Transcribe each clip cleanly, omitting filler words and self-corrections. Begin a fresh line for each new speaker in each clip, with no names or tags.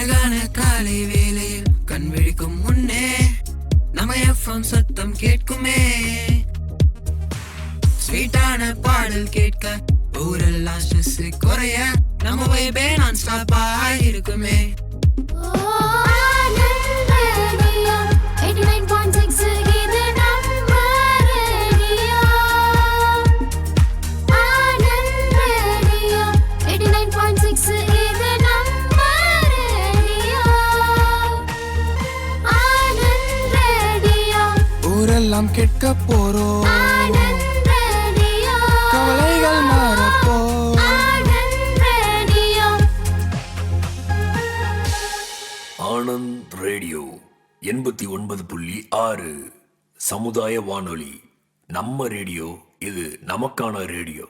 அழகான காலை வேளையில் கண் விழிக்கும் முன்னே நம்ம எஃப்எம் சத்தம் கேட்குமே. ஸ்வீட்டான பாடல் கேட்க ஊரெல்லாம் ஸ்ட்ரெஸ் குறைய நம்ம வைபே நான் ஸ்டாப்பா இருக்குமே. ஊரெல்லாம் கேட்க போறோம், கவலைகள் மாறப்போ.
ஆனந்த் ரேடியோ 89.6 சமுதாய வானொலி. நம்ம ரேடியோ, இது நமக்கான ரேடியோ.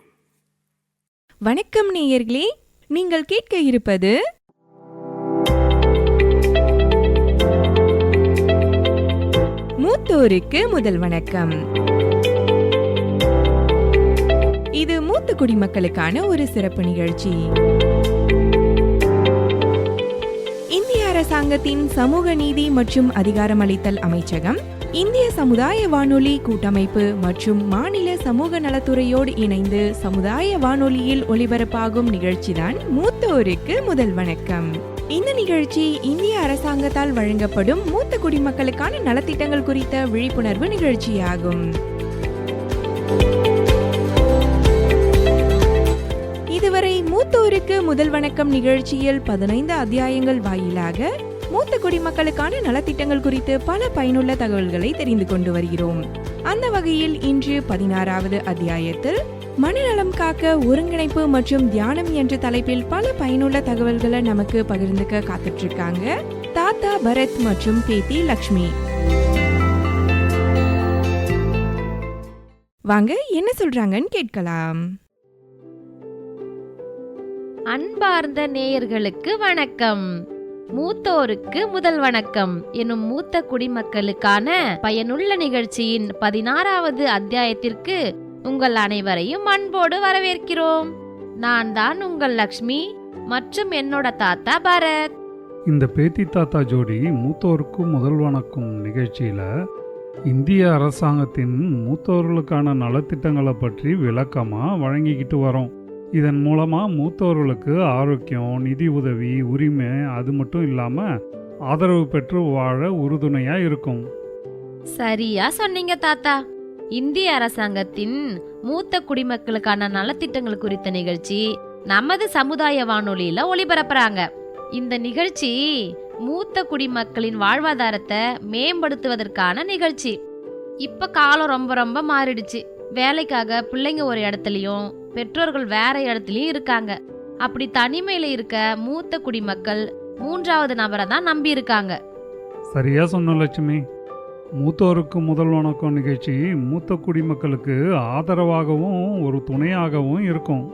வணக்கம் நேயர்களே, நீங்கள் கேட்க இருப்பது மூத்தோருக்கு முதல் வணக்கம். இது மூத்த குடிமக்களுக்கான ஒரு சிறப்பு நிகழ்ச்சி. இந்திய அரசாங்கத்தின் சமூக நீதி மற்றும் அதிகாரமளித்தல் அமைச்சகம், இந்திய சமுதாய வானொலி கூட்டமைப்பு மற்றும் மாநில சமூக நலத்துறையோடு இணைந்து சமுதாய வானொலியில் ஒலிபரப்பாகும் நிகழ்ச்சிதான் மூத்தோருக்கு முதல் வணக்கம். இந்த நிகழ்ச்சி இந்திய அரசாங்கத்தால் வழங்கப்படும் மூத்த குடிமக்களுக்கான நலத்திட்டங்கள் குறித்த விழிப்புணர்வு நிகழ்ச்சியாகும். இதுவரை மூத்தோருக்கு முதல் வணக்கம் நிகழ்ச்சியில் 15 அத்தியாயங்கள் வாயிலாக மூத்த குடிமக்களுக்கான நலத்திட்டங்கள் குறித்து பல பயனுள்ள தகவல்களை தெரிந்து கொண்டு வருகிறோம். அந்த வகையில் இன்று 16வது அத்தியாயத்தில் மனநலம் காக்க ஒருங்கிணைப்பு மற்றும் தியானம் என்ற தலைப்பில் பல பயனுள்ள தகவல்களை நமக்கு பகிர்ந்துக்க காத்துட்டு இருக்காங்க தாத்தா பரத் மற்றும் பேத்தி லக்ஷ்மி. வாங்க என்ன சொல்றாங்கன்னு கேட்கலாம்.
அன்பார்ந்த நேயர்களுக்கு வணக்கம். மூத்தோருக்கு முதல் வணக்கம் எனும் மூத்த குடிமக்களுக்கான பயனுள்ள நிகழ்ச்சியின் 16வது அத்தியாயத்திற்கு உங்கள் அனைவரையும் அன்போடு வரவேற்கிறோம். நான் தான் உங்கள் லக்ஷ்மி மற்றும் என்னோட தாத்தா பரத்.
இந்த பேத்தி தாத்தா ஜோடி மூத்தோருக்கு முதல் வணக்கம் நிகழ்ச்சியில இந்திய அரசாங்கத்தின் மூத்தோர்களுக்கான நலத்திட்டங்களை பற்றி விளக்கமா வழங்கிக்கிட்டு வரோம். இதன் மூலமா மூத்தோர்களுக்கு ஆரோக்கியம், நிதி உதவி, உரிமை, அது மட்டும் இல்லாம ஆதரவு பெற்று வாழ உறுதுணையா இருக்கும்.
சரியா சொன்னீங்க தாத்தா. இந்திய அரசாங்கத்தின் மூத்த குடிமக்களுக்கான நலத்திட்டங்கள் குறித்த நிகழ்ச்சி நமது சமுதாய வானொலியில ஒளிபரப்புறாங்க. இந்த நிகழ்ச்சி மூத்த குடிமக்களின் வாழ்வாதாரத்தை மேம்படுத்துவதற்கான நிகழ்ச்சி. இப்ப காலம் ரொம்ப ரொம்ப மாறிடுச்சு. வேலைக்காக பிள்ளைங்க ஒரு இடத்துலயும் பெற்றோர்கள் வேற இடத்துலயும் இருக்காங்க. அப்படி தனிமையில இருக்க மூத்த குடிமக்கள் 3வது நபரை தான் நம்பி இருக்காங்க.
சரியா சொன்ன லட்சுமி. மூத்தோருக்கு முதல் வணக்கம் நிகழ்ச்சி மூத்த குடிமக்களுக்கு ஆதரவாகவும் ஒரு துணையாகவும் இருக்கும்.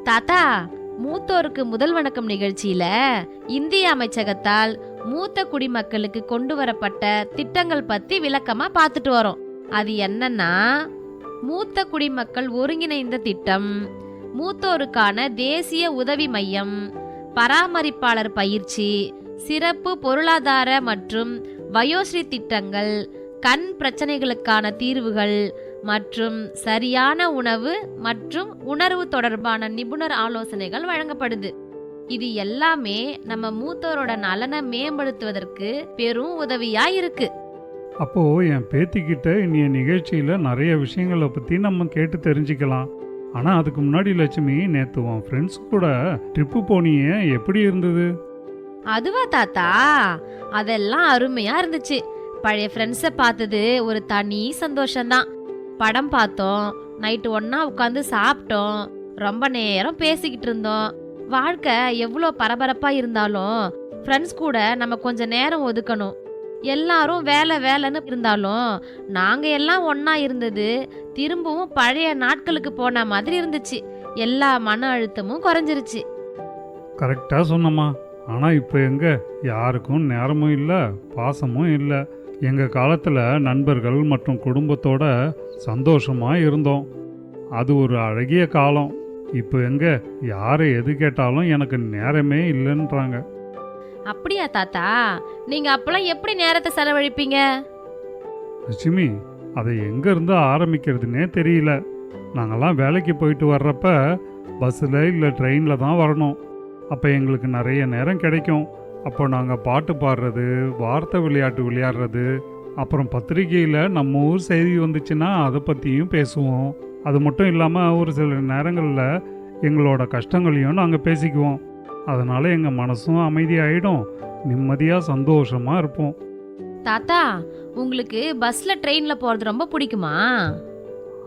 தாத்தா, மூத்தோருக்கு முதல் வணக்கம் நிகழ்ச்சியில இந்திய அமைச்சகத்தால் மூத்த குடிமக்களுக்கு கொண்டு வரப்பட்ட திட்டங்கள் பத்தி விளக்கமா பார்த்துட்டு வரோம். அது என்னன்னா, மூத்த குடிமக்கள் ஒருங்கிணைந்த திட்டம், மூத்தோருக்கான தேசிய உதவி மையம், பராமரிப்பாளர் பயிற்சி, சிறப்பு பொருளாதார மற்றும் வயோஸ்ரீ திட்டங்கள், கண் பிரச்சனைகளுக்கான தீர்வுகள் மற்றும் சரியான உணவு மற்றும் உணர்வு தொடர்பான நிபுணர் ஆலோசனைகள் வழங்கப்படுது. இது எல்லாமே நம்ம மூத்தோரோட நலனை மேம்படுத்துவதற்கு பெரும் உதவியா இருக்கு.
அப்போ என் பேத்திக்கிட்ட இனிய நிகழ்ச்சியில நிறைய விஷயங்களை பத்தி நம்ம கேட்டு தெரிஞ்சுக்கலாம். ஆனா அதுக்கு முன்னாடி லட்சுமி, நேத்து உன் ஃப்ரெண்ட்ஸ் கூட ட்ரிப்பு போனியே, எப்படி இருந்தது?
அதுவா தாத்தா, அதெல்லாம் அருமையா இருந்துச்சு. பழைய ஃப்ரெண்ட்ஸை பார்த்தது ஒரு தனி சந்தோஷம்தான். படம் பார்த்தோம், நைட்டு ஒன்னா உட்காந்து சாப்பிட்டோம், ரொம்ப நேரம் பேசிக்கிட்டு இருந்தோம். வாழ்க்கை எவ்வளோ பரபரப்பா இருந்தாலும் ஃப்ரெண்ட்ஸ் கூட நம்ம கொஞ்ச நேரம் ஒதுக்கணும். எல்லாரும் வேலை வேலைன்னு இருந்தாலும் நாங்க எல்லாம் ஒன்னா இருந்தது திரும்பவும் பழைய நாட்களுக்கு போன மாதிரி இருந்துச்சு. எல்லா மன அழுத்தமும் குறைஞ்சிருச்சு.
கரெக்டா சொன்னம்மா. ஆனா இப்ப எங்க யாருக்கும் நேரமும் இல்லை, பாசமும் இல்லை. எங்க காலத்துல நண்பர்கள் மற்றும் குடும்பத்தோட சந்தோஷமா இருந்தோம். அது ஒரு அழகிய காலம். இப்போ எங்க யாரை எது கேட்டாலும் எனக்கு நேரமே இல்லைன்றாங்க.
அப்படியா தாத்தா? நீங்க அப்பெல்லாம் எப்படி நேரத்தை செலவழிப்பீங்க?
லட்சுமி, அதை எங்கேருந்து ஆரம்பிக்கிறதுனே தெரியல. நாங்கள்லாம் வேலைக்கு போயிட்டு வர்றப்ப பஸ்ஸில் இல்லை ட்ரெயினில் தான் வரணும். அப்போ எங்களுக்கு நிறைய நேரம் கிடைக்கும். அப்போ நாங்கள் பாட்டு பாடுறது, வார்த்தை விளையாட்டு விளையாடுறது, அப்புறம் பத்திரிக்கையில் நம்ம ஊர் செய்தி வந்துச்சுன்னா அதை பற்றியும் பேசுவோம். அது மட்டும் இல்லாமல் ஒரு சில நேரங்களில் எங்களோட கஷ்டங்களையும் நாங்கள் பேசிக்குவோம். அதனால் எங்கள் மனசும் அமைதியாகிடும், நிம்மதியாக சந்தோஷமாக இருப்போம்.
தாத்தா, உங்களுக்கு பஸ்ல ட்ரெயின்ல போறது ரொம்ப பிடிக்குமா?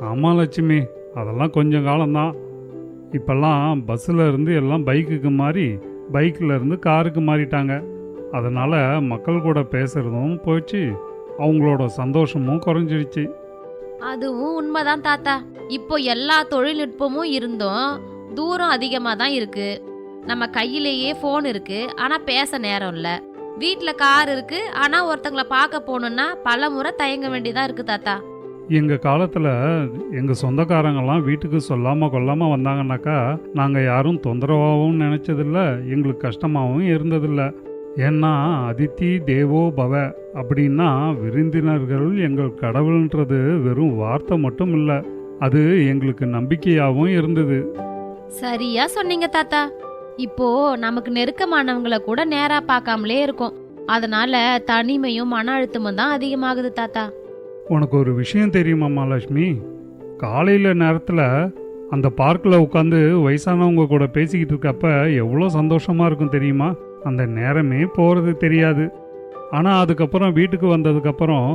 ஆமாம் லட்சுமி, அதெல்லாம் கொஞ்சம் காலம்தான். இப்போல்லாம் பஸ்ஸில் இருந்து எல்லாம் பைக்குக்கு மாறி, பைக்கில் இருந்து காருக்கு மாறிட்டாங்க. அதனால் மக்கள் கூட பேசுகிறதும் போயிடுச்சு, அவங்களோட சந்தோஷமும் குறைஞ்சிடுச்சு.
அதுவும் உண்மைதான் தாத்தா. இப்போ எல்லா தொழில்நுட்பமும் இருந்தும் தூரம் அதிகமாக தான் இருக்கு. நம்ம கையிலேயே ஃபோன் இருக்கு, ஆனால் பேச நேரம் இல்லை. வீட்டில் கார் இருக்கு, ஆனால் ஒருத்தங்களை பார்க்க போகணுன்னா பல முறை தயங்க வேண்டியதாக இருக்கு தாத்தா.
எங்கள் காலத்தில் எங்கள் சொந்தக்காரங்கெல்லாம் வீட்டுக்கு சொல்லாமல் கொள்ளாமல் வந்தாங்கன்னாக்கா நாங்கள் யாரும் தொந்தரவாகவும் நினச்சதில்ல, எங்களுக்கு கஷ்டமாகவும் இருந்ததில்ல. ஏன்னா அதித்தி தேவோ பவ அப்படின்னா விருந்தினர்கள் எங்கள் கடவுள்ன்றது வெறும் வார்த்தை மட்டும் இல்லை, அது எங்களுக்கு நம்பிக்கையாகவும் இருந்தது.
சரியா சொன்னீங்க தாத்தா. இப்போ நமக்கு நெருக்கமானவங்களை கூட நேரா பார்க்காமலே இருக்கும். அதனால தனிமையும் மன அழுத்தமும் தான் அதிகமாகுது தாத்தா.
உனக்கு ஒரு விஷயம் தெரியுமாம்மா லட்சுமி? காலையில் நேரத்தில் அந்த பார்க்கில் உட்காந்து வயசானவங்க கூட பேசிக்கிட்டு இருக்கப்ப எவ்வளோ சந்தோஷமாக இருக்கும் தெரியுமா? அந்த நேரமே போகிறது தெரியாது. ஆனால் அதுக்கப்புறம் வீட்டுக்கு வந்ததுக்கப்புறம்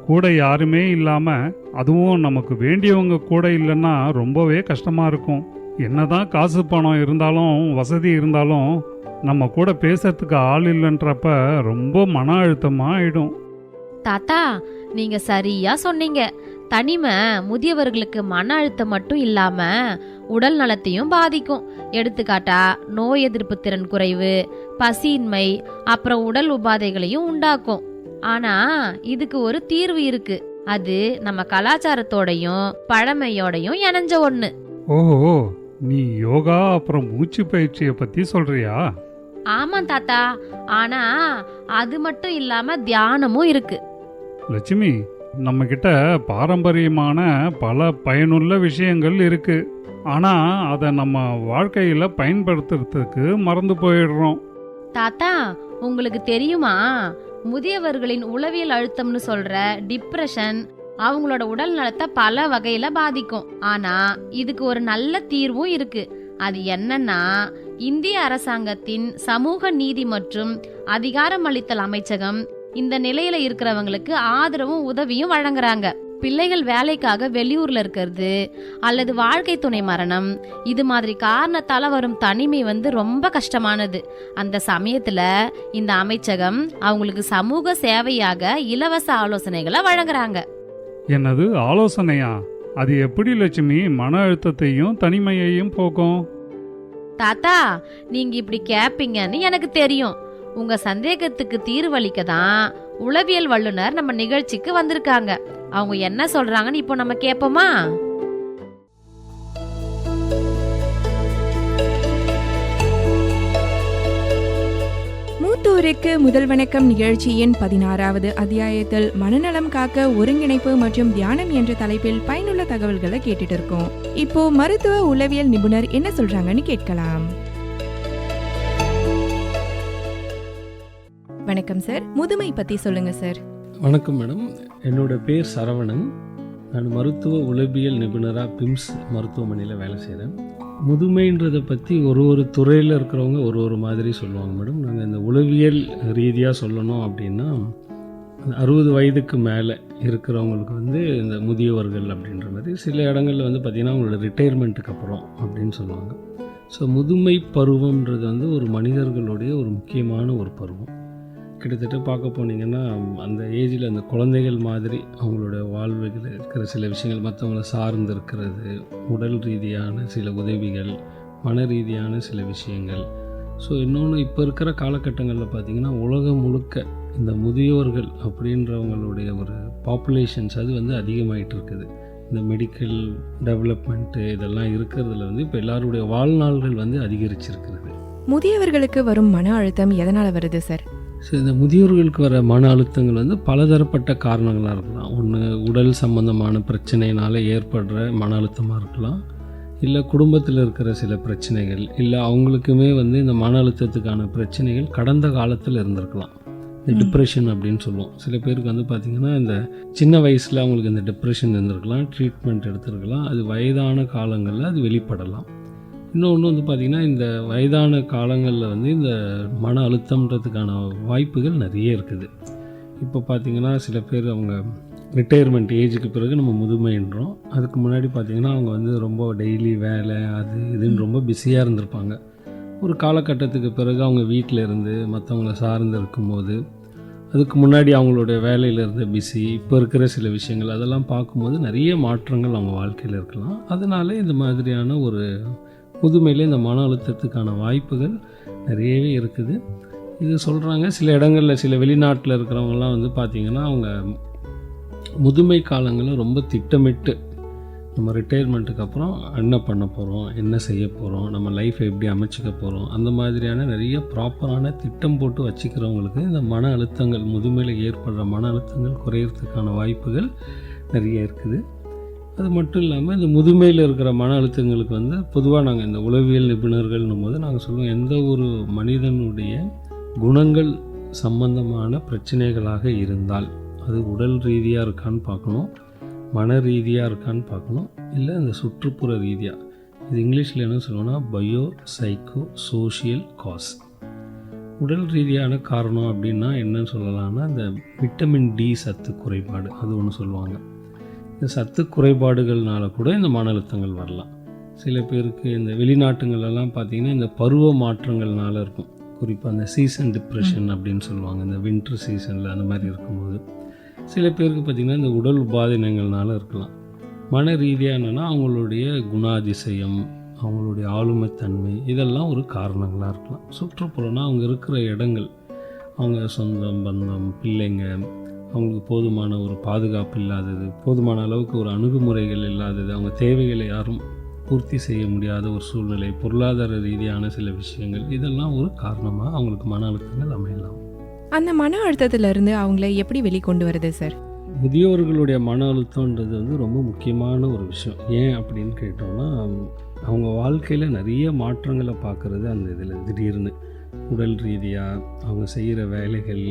கூட யாருமே இல்லாமல், அதுவும் நமக்கு வேண்டியவங்க கூட இல்லைன்னா ரொம்பவே கஷ்டமாக இருக்கும். என்னதான் காசு பணம் இருந்தாலும் வசதி இருந்தாலும் நம்ம கூட பேசுறதுக்கு ஆள் இல்லைன்றப்ப ரொம்ப மன அழுத்தமாக ஆயிடும்.
தாத்தா, நீங்க சரியா சொன்னீங்க. தனிமை முதியவர்களுக்கு மன அழுத்தம் மட்டும் இல்லாம உடல் நலத்தையும் பாதிக்கும். எடுத்துக்காட்டா நோய் எதிர்ப்பு திறன் குறைவு, பசியின்மை, அப்புறம் உடல் உபாதைகளையும் உண்டாக்கும். ஆனா இதுக்கு ஒரு தீர்வு இருக்கு. அது நம்ம கலாச்சாரத்தோடையும் பழமையோடையும் இணைஞ்ச ஒண்ணு.
ஓஹோ, நீ யோகா அப்புறம் மூச்சு பயிற்சியை பத்தி சொல்றியா?
ஆமா தாத்தா. ஆனா அது மட்டும் இல்லாம தியானமும் இருக்கு.
லட்சுமி, நம்ம கிட்ட பாரம்பரியமான பல பயனுள்ள விஷயங்கள் இருக்கு. ஆனா அதை நம்ம வாழ்க்கையில பயன்படுத்துறதுக்கு மறந்து போயிடுறோம்.
தாத்தா, உங்களுக்கு தெரியுமா, முதியவர்களின் உளவியல் அழுத்தம்னு சொல்ற டிப்ரெஷன் அவங்களோட உடல் நலத்தை பல வகையில பாதிக்கும். ஆனா இதுக்கு ஒரு நல்ல தீர்வும் இருக்கு. அது என்னன்னா, இந்திய அரசாங்கத்தின் சமூக நீதி மற்றும் அதிகாரமளித்தல் அமைச்சகம் இந்த நிலையில இருக்கிறவங்களுக்கு ஆதரவும் உதவியும் வழங்குறாங்க. பிள்ளைகள் வேலைக்காக வெளியூர்ல இருக்கிறது அல்லது வாழ்க்கை துணை மரணம், இது மாதிரி காரணத்தால வரும் தனிமை ரொம்ப கஷ்டமானது. அந்த சமயத்துல இந்த அமைச்சகம் அவங்களுக்கு சமூக சேவையாக இலவச ஆலோசனைகளை வழங்குறாங்க.
என்னது ஆலோசனையா? அது எப்படி லட்சுமி மன அழுத்தத்தையும் தனிமையையும் போக்கும்?
தாத்தா, நீங்க இப்படி கேப்பீங்கன்னு எனக்கு தெரியும். உங்க சந்தேகத்துக்கு தீர்வளிக்க தான் உளவியல் வல்லுனர் நம்ம நிகழ்ச்சிக்கு வந்திருக்காங்க. அவங்க என்ன சொல்றாங்கன்னு இப்போ நம்ம கேட்போமா?
மூத்தோருக்கு முதல் வணக்கம் நிகழ்ச்சியின் 16வது அத்தியாயத்தில் மனநலம் காக்க ஒருங்கிணைப்பு மற்றும் தியானம் என்ற தலைப்பில் பயனுள்ள தகவல்களை கேட்டுட்டு இருக்கோம். இப்போ மருத்துவ உளவியல் நிபுணர் என்ன சொல்றாங்கன்னு கேட்கலாம். வணக்கம் சார், முதுமை பத்தி சொல்லுங்க சார்.
வணக்கம் மேடம், என்னோட பேர் சரவணன். நான் மருத்துவ உளவியல் நிபுணராக பிம்ஸ் மருத்துவமனையில் வேலை செய்கிறேன். முதுமைன்றதை பற்றி ஒரு துறையில் இருக்கிறவங்க ஒரு மாதிரி சொல்லுவாங்க மேடம். நாங்கள் இந்த உளவியல் ரீதியாக சொல்லணும் அப்படின்னா 60 வயதுக்கு மேலே இருக்கிறவங்களுக்கு இந்த முதியவர்கள் அப்படின்ற மாதிரி, சில இடங்களில் பார்த்திங்கன்னா அவங்களோட ரிட்டையர்மெண்ட்டுக்கு அப்புறம் அப்படின்னு சொல்லுவாங்க. ஸோ முதுமை பருவம்ன்றது ஒரு மனிதர்களுடைய ஒரு முக்கியமான ஒரு பருவம். கிட்டத்தட்ட பார்க்க போனீங்கன்னா அந்த ஏஜில் அந்த குழந்தைகள் மாதிரி அவங்களோட வாழ்வில் இருக்கிற சில விஷயங்கள், மற்றவங்கள சார்ந்து இருக்கிறது, உடல் ரீதியான சில உதவிகள், மன ரீதியான சில விஷயங்கள். ஸோ இன்னொன்று, இப்போ இருக்கிற காலகட்டங்களில் பார்த்திங்கன்னா உலகம் முழுக்க இந்த முதியோர்கள் அப்படின்றவங்களுடைய ஒரு பாப்புலேஷன்ஸ் அது அதிகமாகிட்டு இருக்குது. இந்த மெடிக்கல் டெவலப்மெண்ட்டு இதெல்லாம் இருக்கிறதுல இப்போ எல்லாருடைய வாழ்நாள்கள் அதிகரிச்சிருக்கிறது.
முதியவர்களுக்கு வரும் மன அழுத்தம் எதனால் வருது சார்?
ஸோ இந்த முதியோர்களுக்கு வர மன அழுத்தங்கள் வந்து பலதரப்பட்ட காரணங்களாக இருக்கலாம். ஒன்று உடல் சம்பந்தமான பிரச்சனையினால் ஏற்படுற மன அழுத்தமாக இருக்கலாம், இல்லை குடும்பத்தில் இருக்கிற சில பிரச்சனைகள், இல்லை அவங்களுக்குமே வந்து இந்த மன அழுத்தத்துக்கான பிரச்சனைகள் கடந்த காலத்தில் இருந்திருக்கலாம். இந்த டிப்ரெஷன் அப்படின்னு சொல்லுவோம். சில பேருக்கு வந்து பார்த்திங்கன்னா இந்த சின்ன வயசில் அவங்களுக்கு இந்த டிப்ரெஷன் இருந்திருக்கலாம், ட்ரீட்மெண்ட் எடுத்துருக்கலாம், அது வயதான காலங்களில் அது வெளிப்படலாம். இன்னொன்று வந்து பார்த்திங்கன்னா இந்த வயதான காலங்களில் வந்து இந்த மன அழுத்தம்ன்றதுக்கான வாய்ப்புகள் நிறைய இருக்குது. இப்போ பார்த்திங்கன்னா சில பேர் அவங்க ரிட்டையர்மெண்ட் ஏஜுக்கு பிறகு நம்ம முதுமைன்றோம். அதுக்கு முன்னாடி பார்த்திங்கன்னா அவங்க வந்து ரொம்ப டெய்லி வேலை அது இதுன்னு ரொம்ப பிஸியாக இருந்திருப்பாங்க. ஒரு காலகட்டத்துக்கு பிறகு அவங்க வீட்டில் இருந்து மற்றவங்கள சார்ந்து இருக்கும்போது, அதுக்கு முன்னாடி அவங்களுடைய வேலையில் இருந்த பிஸி, இப்போ இருக்கிற சில விஷயங்கள் அதெல்லாம் பார்க்கும்போது நிறைய மாற்றங்கள் அவங்க வாழ்க்கையில் இருக்கலாம். அதனால இந்த மாதிரியான ஒரு முதுமையில் இந்த மன அழுத்தத்துக்கான வாய்ப்புகள் நிறையவே இருக்குது. இது சொல்கிறாங்க சில இடங்களில், சில வெளிநாட்டில் இருக்கிறவங்கலாம் வந்து பார்த்திங்கன்னா அவங்க முதுமை காலங்களில் ரொம்ப திட்டமிட்டு நம்ம ரிட்டையர்மெண்ட்டுக்கு அப்புறம் என்ன பண்ண போகிறோம், என்ன செய்ய போகிறோம், நம்ம லைஃப்பை எப்படி அமைச்சிக்க போகிறோம், அந்த மாதிரியான நிறைய ப்ராப்பரான திட்டம் போட்டு வச்சுக்கிறவங்களுக்கு இந்த மன அழுத்தங்கள், முதுமையில் ஏற்படுற மன அழுத்தங்கள் குறையிறதுக்கான வாய்ப்புகள் நிறைய இருக்குது. அது மட்டும் இல்லாமல் இந்த முதுமையில் இருக்கிற மன அழுத்தங்களுக்கு வந்து பொதுவாக நாங்கள் இந்த உளவியல் நிபுணர்கள்னும் போது நாங்கள் சொல்லுவோம், எந்த ஒரு மனிதனுடைய குணங்கள் சம்பந்தமான பிரச்சனைகளாக இருந்தால் அது உடல் ரீதியாக இருக்கான்னு பார்க்கணும், மன ரீதியாக இருக்கான்னு பார்க்கணும், இல்லை இந்த சுற்றுப்புற ரீதியாக, இது இங்கிலீஷில் என்ன சொல்லுவோன்னா பயோ சைக்கோ சோஷியல் காஸ். உடல் ரீதியான காரணம் அப்படின்னா என்னன்னு சொல்லலாம்னா இந்த விட்டமின் டி சத்து குறைபாடு அது ஒன்று சொல்லுவாங்க. இந்த சத்து குறைபாடுகள்னால கூட இந்த மன அழுத்தங்கள் வரலாம். சில பேருக்கு இந்த வெளிநாட்டுங்களெல்லாம் பார்த்திங்கன்னா இந்த பருவ மாற்றங்கள்னால இருக்கும். குறிப்பாக அந்த சீசன் டிப்ரெஷன் அப்படின்னு சொல்லுவாங்க. இந்த வின்டர் சீசனில் அந்த மாதிரி இருக்கும்போது சில பேருக்கு பார்த்திங்கன்னா இந்த உடல் உபாதைனங்கள்னால இருக்கலாம். மன ரீதியாக என்னென்னா அவங்களுடைய குணாதிசயம், அவங்களுடைய ஆளுமைத்தன்மை இதெல்லாம் ஒரு காரணங்களாக இருக்கலாம். சுற்றுப்புறம்னா அவங்க இருக்கிற இடங்கள், அவங்க சொந்தம் பந்தம் பிள்ளைங்க, அவங்களுக்கு போதுமான ஒரு பாதுகாப்பு இல்லாதது, போதுமான அளவுக்கு ஒரு அணுகுமுறைகள் இல்லாதது, அவங்க தேவைகளை யாரும் பூர்த்தி செய்ய முடியாத ஒரு சூழ்நிலை, பொருளாதார ரீதியான சில விஷயங்கள், இதெல்லாம் ஒரு காரணமாக அவங்களுக்கு மன அழுத்தங்கள் அமையலாம்.
அந்த மன அழுத்தத்திலிருந்து அவங்கள எப்படி வெளிக்கொண்டு வருது சார்?
முதியோர்களுடைய மன அழுத்தம்ன்றது வந்து ரொம்ப முக்கியமான ஒரு விஷயம். ஏன் அப்படின்னு கேட்டோம்னா அவங்க வாழ்க்கையில் நிறைய மாற்றங்களை பார்க்குறது அந்த இதில் திடீர்னு உடல் ரீதியாக அவங்க செய்கிற வேலைகள்,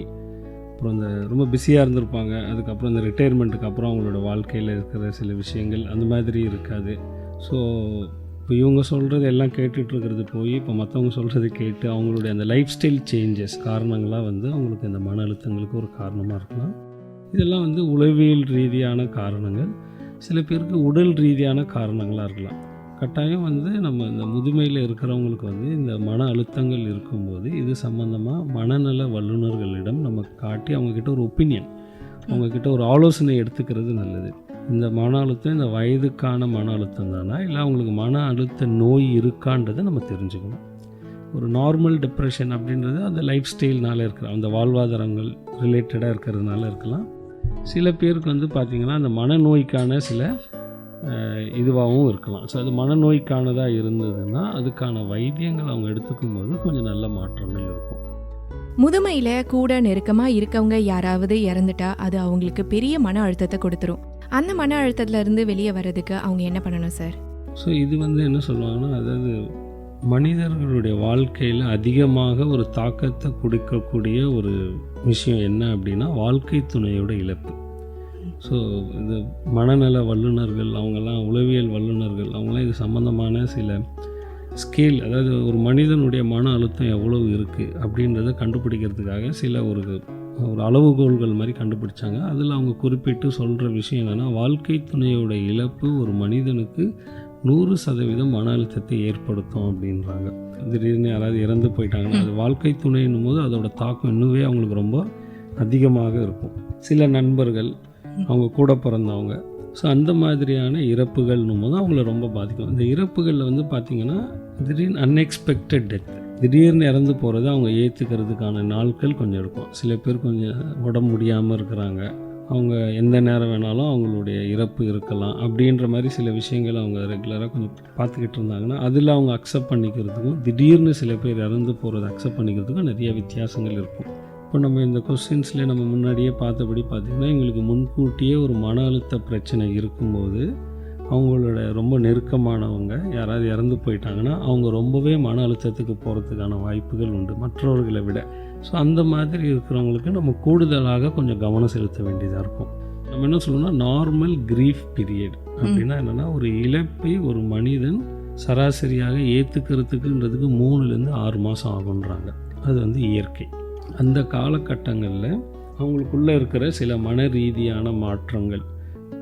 அப்புறம் இந்த ரொம்ப பிஸியாக இருந்திருப்பாங்க, அதுக்கப்புறம் இந்த ரிட்டையர்மெண்ட்டுக்கு அப்புறம் அவங்களோட வாழ்க்கையில் இருக்கிற சில விஷயங்கள் அந்த மாதிரி இருக்காது. ஸோ இப்போ இவங்க சொல்கிறது எல்லாம் கேட்டுட்ருக்கிறது போய் இப்போ மற்றவங்க சொல்கிறது கேட்டு அவங்களுடைய அந்த லைஃப் ஸ்டைல் சேஞ்சஸ் காரணங்களாக வந்து அவங்களுக்கு இந்த மன அழுத்தங்களுக்கு ஒரு காரணமாக இருக்கலாம். இதெல்லாம் வந்து உளவியல் ரீதியான காரணங்கள், சில பேருக்கு உடல் ரீதியான காரணங்களாக இருக்கலாம். கட்டாயம் வந்து நம்ம இந்த முதுமையில் இருக்கிறவங்களுக்கு வந்து இந்த மன அழுத்தங்கள் இருக்கும்போது இது சம்மந்தமாக மனநல வல்லுநர்களிடம் நம்ம காட்டி அவங்கக்கிட்ட ஒரு ஒப்பீனியன், அவங்கக்கிட்ட ஒரு ஆலோசனை எடுத்துக்கிறது நல்லது. இந்த மன அழுத்தம் இந்த வயதுக்கான மன அழுத்தம் தானா, இல்லை அவங்களுக்கு மன அழுத்த நோய் இருக்கான்றதை நம்ம தெரிஞ்சுக்கணும். ஒரு நார்மல் டிப்ரெஷன் அப்படின்றது அந்த லைஃப் ஸ்டைல்னால இருக்கிற அந்த வாழ்வாதாரங்கள் ரிலேட்டடாக இருக்கிறதுனால இருக்கலாம். சில பேருக்கு வந்து பார்த்திங்கன்னா அந்த மனநோய்க்கான சில இதுவாகவும் இருக்கலாம். ஸோ அது மனநோய்க்கானதாக இருந்ததுன்னா அதுக்கான வைத்தியங்கள் அவங்க எடுத்துக்கும் போது கொஞ்சம் நல்ல மாற்றங்கள் இருக்கும்.
முதுமையில் கூட நெருக்கமாக இருக்கவங்க யாராவது இறந்துட்டா அது அவங்களுக்கு பெரிய மன அழுத்தத்தை கொடுத்துரும். அந்த மன அழுத்தத்திலேருந்து வெளியே வர்றதுக்கு அவங்க என்ன பண்ணணும் சார்?
ஸோ இது வந்து என்ன சொல்லுவாங்கன்னா, அதாவது மனிதர்களுடைய வாழ்க்கையில் அதிகமாக ஒரு தாக்கத்தை கொடுக்கக்கூடிய ஒரு விஷயம் என்ன அப்படின்னா வாழ்க்கை துணையோட இழப்பு. ஸோ இந்த மனநல வல்லுநர்கள் அவங்கெல்லாம் உளவியல் வல்லுநர்கள் அவங்களாம் இது சம்மந்தமான சில ஸ்கேல், அதாவது ஒரு மனிதனுடைய மன அழுத்தம் எவ்வளோ இருக்குது அப்படின்றத கண்டுபிடிக்கிறதுக்காக சில ஒரு அளவுகோல்கள் மாதிரி கண்டுபிடிச்சாங்க. அதில் அவங்க குறிப்பிட்டு சொல்கிற விஷயம் என்னென்னா, வாழ்க்கை துணையோட இழப்பு ஒரு மனிதனுக்கு 100% மன அழுத்தத்தை ஏற்படுத்தும் அப்படின்றாங்க. திடீர்னு யாராவது இறந்து போயிட்டாங்கன்னா அது வாழ்க்கை துணைன்னும் போது அதோட தாக்கம் இன்னுமே அவங்களுக்கு ரொம்ப அதிகமாக இருக்கும். சில நண்பர்கள், அவங்க கூட பிறந்தவங்க, ஸோ அந்த மாதிரியான இறப்புகள்னும் போது அவங்கள ரொம்ப பாதிக்கும். இந்த இறப்புகளில் வந்து பார்த்திங்கன்னா திடீர்னு அன்எக்ஸ்பெக்டட் டெத், திடீர்னு இறந்து போகிறது அவங்க ஏற்றுக்கிறதுக்கான நாட்கள் கொஞ்சம் இருக்கும். சில பேர் கொஞ்சம் உடம்பு முடியாமல் இருக்கிறாங்க, அவங்க எந்த நேரம் வேணாலும் அவங்களுடைய இறப்பு இருக்கலாம் அப்படின்ற மாதிரி சில விஷயங்கள் அவங்க ரெகுலராக கொஞ்சம் பார்த்துக்கிட்டு இருந்தாங்கன்னா அதில் அவங்க அக்செப்ட் பண்ணிக்கிறதுக்கும் திடீர்னு சில பேர் இறந்து போகிறத அக்செப்ட் பண்ணிக்கிறதுக்கும் நிறைய வித்தியாசங்கள் இருக்கும். இப்போ நம்ம இந்த கொஸ்டின்ஸ்லேயே நம்ம முன்னாடியே பார்த்தபடி பார்த்திங்கன்னா எங்களுக்கு முன்கூட்டியே ஒரு மன அழுத்த பிரச்சனை இருக்கும்போது அவங்களோட ரொம்ப நெருக்கமானவங்க யாராவது இறந்து போயிட்டாங்கன்னா அவங்க ரொம்பவே மன அழுத்தத்துக்கு போகிறதுக்கான வாய்ப்புகள் உண்டு மற்றவர்களை விட. ஸோ அந்த மாதிரி இருக்கிறவங்களுக்கு நம்ம கூடுதலாக கொஞ்சம் கவனம் செலுத்த வேண்டியதாக இருக்கும். நம்ம என்ன சொல்லணும்னா நார்மல் கிரீஃப் பீரியட் அப்படின்னா என்னென்னா ஒரு இழப்பை ஒரு மனிதன் சராசரியாக ஏற்றுக்கிறதுக்குன்றதுக்கு 3லேருந்து 6 மாதம் ஆகுன்றாங்க. அது வந்து இயற்கை. அந்த காலகட்டங்களில் அவங்களுக்குள்ளே இருக்கிற சில மன ரீதியான மாற்றங்கள்,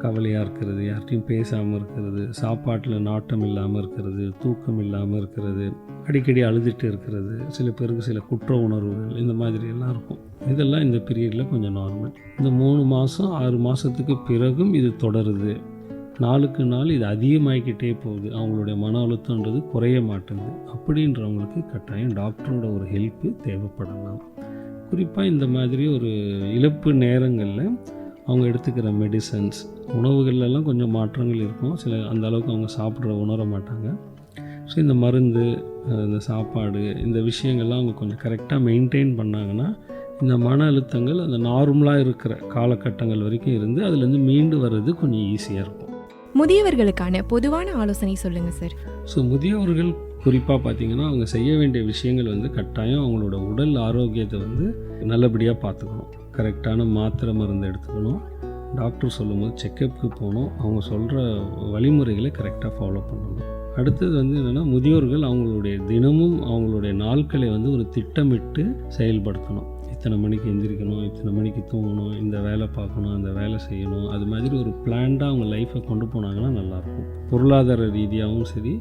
கவலையாக இருக்கிறது, யார்கிட்டையும் பேசாமல் இருக்கிறது, சாப்பாட்டில் நாட்டம் இல்லாமல் இருக்கிறது, தூக்கம் இல்லாமல் இருக்கிறது, அடிக்கடி அழுதுட்டு இருக்கிறது, சில பேருக்கு சில குற்ற உணர்வுகள், இந்த மாதிரி எல்லாம் இருக்கும். இதெல்லாம் இந்த பீரியடில் கொஞ்சம் நார்மல். இந்த 3 மாதம் 6 மாதத்துக்கு பிறகும் இது தொடருது, நாளுக்கு நாள் இது அதிகமாகிக்கிட்டே போகுது, அவங்களுடைய மன அழுத்தம்ன்றது குறைய மாட்டேங்குது அப்படின்றவங்களுக்கு கட்டாயம் டாக்டரோட ஒரு ஹெல்ப்பு தேவைப்படலாம். குறிப்பாக இந்த மாதிரி ஒரு இழப்பு நேரங்களில் அவங்க எடுத்துக்கிற மெடிசன்ஸ், உணவுகள்லாம் கொஞ்சம் மாற்றங்கள் இருக்கும். சில அந்த அளவுக்கு அவங்க சாப்பிட்ற உணர மாட்டாங்க. ஸோ இந்த மருந்து, இந்த சாப்பாடு, இந்த விஷயங்கள்லாம் அவங்க கொஞ்சம் கரெக்டாக மெயின்டைன் பண்ணாங்கன்னா இந்த மன அழுத்தங்கள் அந்த நார்மலாக இருக்கிற காலகட்டங்கள் வரைக்கும் இருந்து அதுலேருந்து மீண்டு வர்றது கொஞ்சம் ஈஸியாக இருக்கும்.
முதியவர்களுக்கான பொதுவான ஆலோசனை சொல்லுங்கள் சார்.
ஸோ முதியவர்கள் குறிப்பாக பார்த்திங்கன்னா அவங்க செய்ய வேண்டிய விஷயங்கள் வந்து கட்டாயம் அவங்களோட உடல் ஆரோக்கியத்தை வந்து நல்லபடியாக பார்த்துக்கணும். கரெக்டான மாத்திரை மருந்து எடுத்துக்கணும். டாக்டர் சொல்லும்போது செக்கப்புக்கு போகணும். அவங்க சொல்கிற வழிமுறைகளை கரெக்டாக ஃபாலோ பண்ணணும். அடுத்தது வந்து என்னென்னா முதியோர்கள் அவங்களுடைய தினமும் அவங்களுடைய நாட்களை வந்து ஒரு திட்டமிட்டு செயல்படுத்தணும். இத்தனை மணிக்கு எந்திரிக்கணும், இத்தனை மணிக்கு தூங்கணும், இந்த வேலை பார்க்கணும், அந்த வேலை செய்யணும். அது மாதிரி ஒரு பிளான்டாக அவங்க லைஃப்பை கொண்டு போனாங்கன்னா நல்லாயிருக்கும். பொருளாதார ரீதியாகவும் சரி,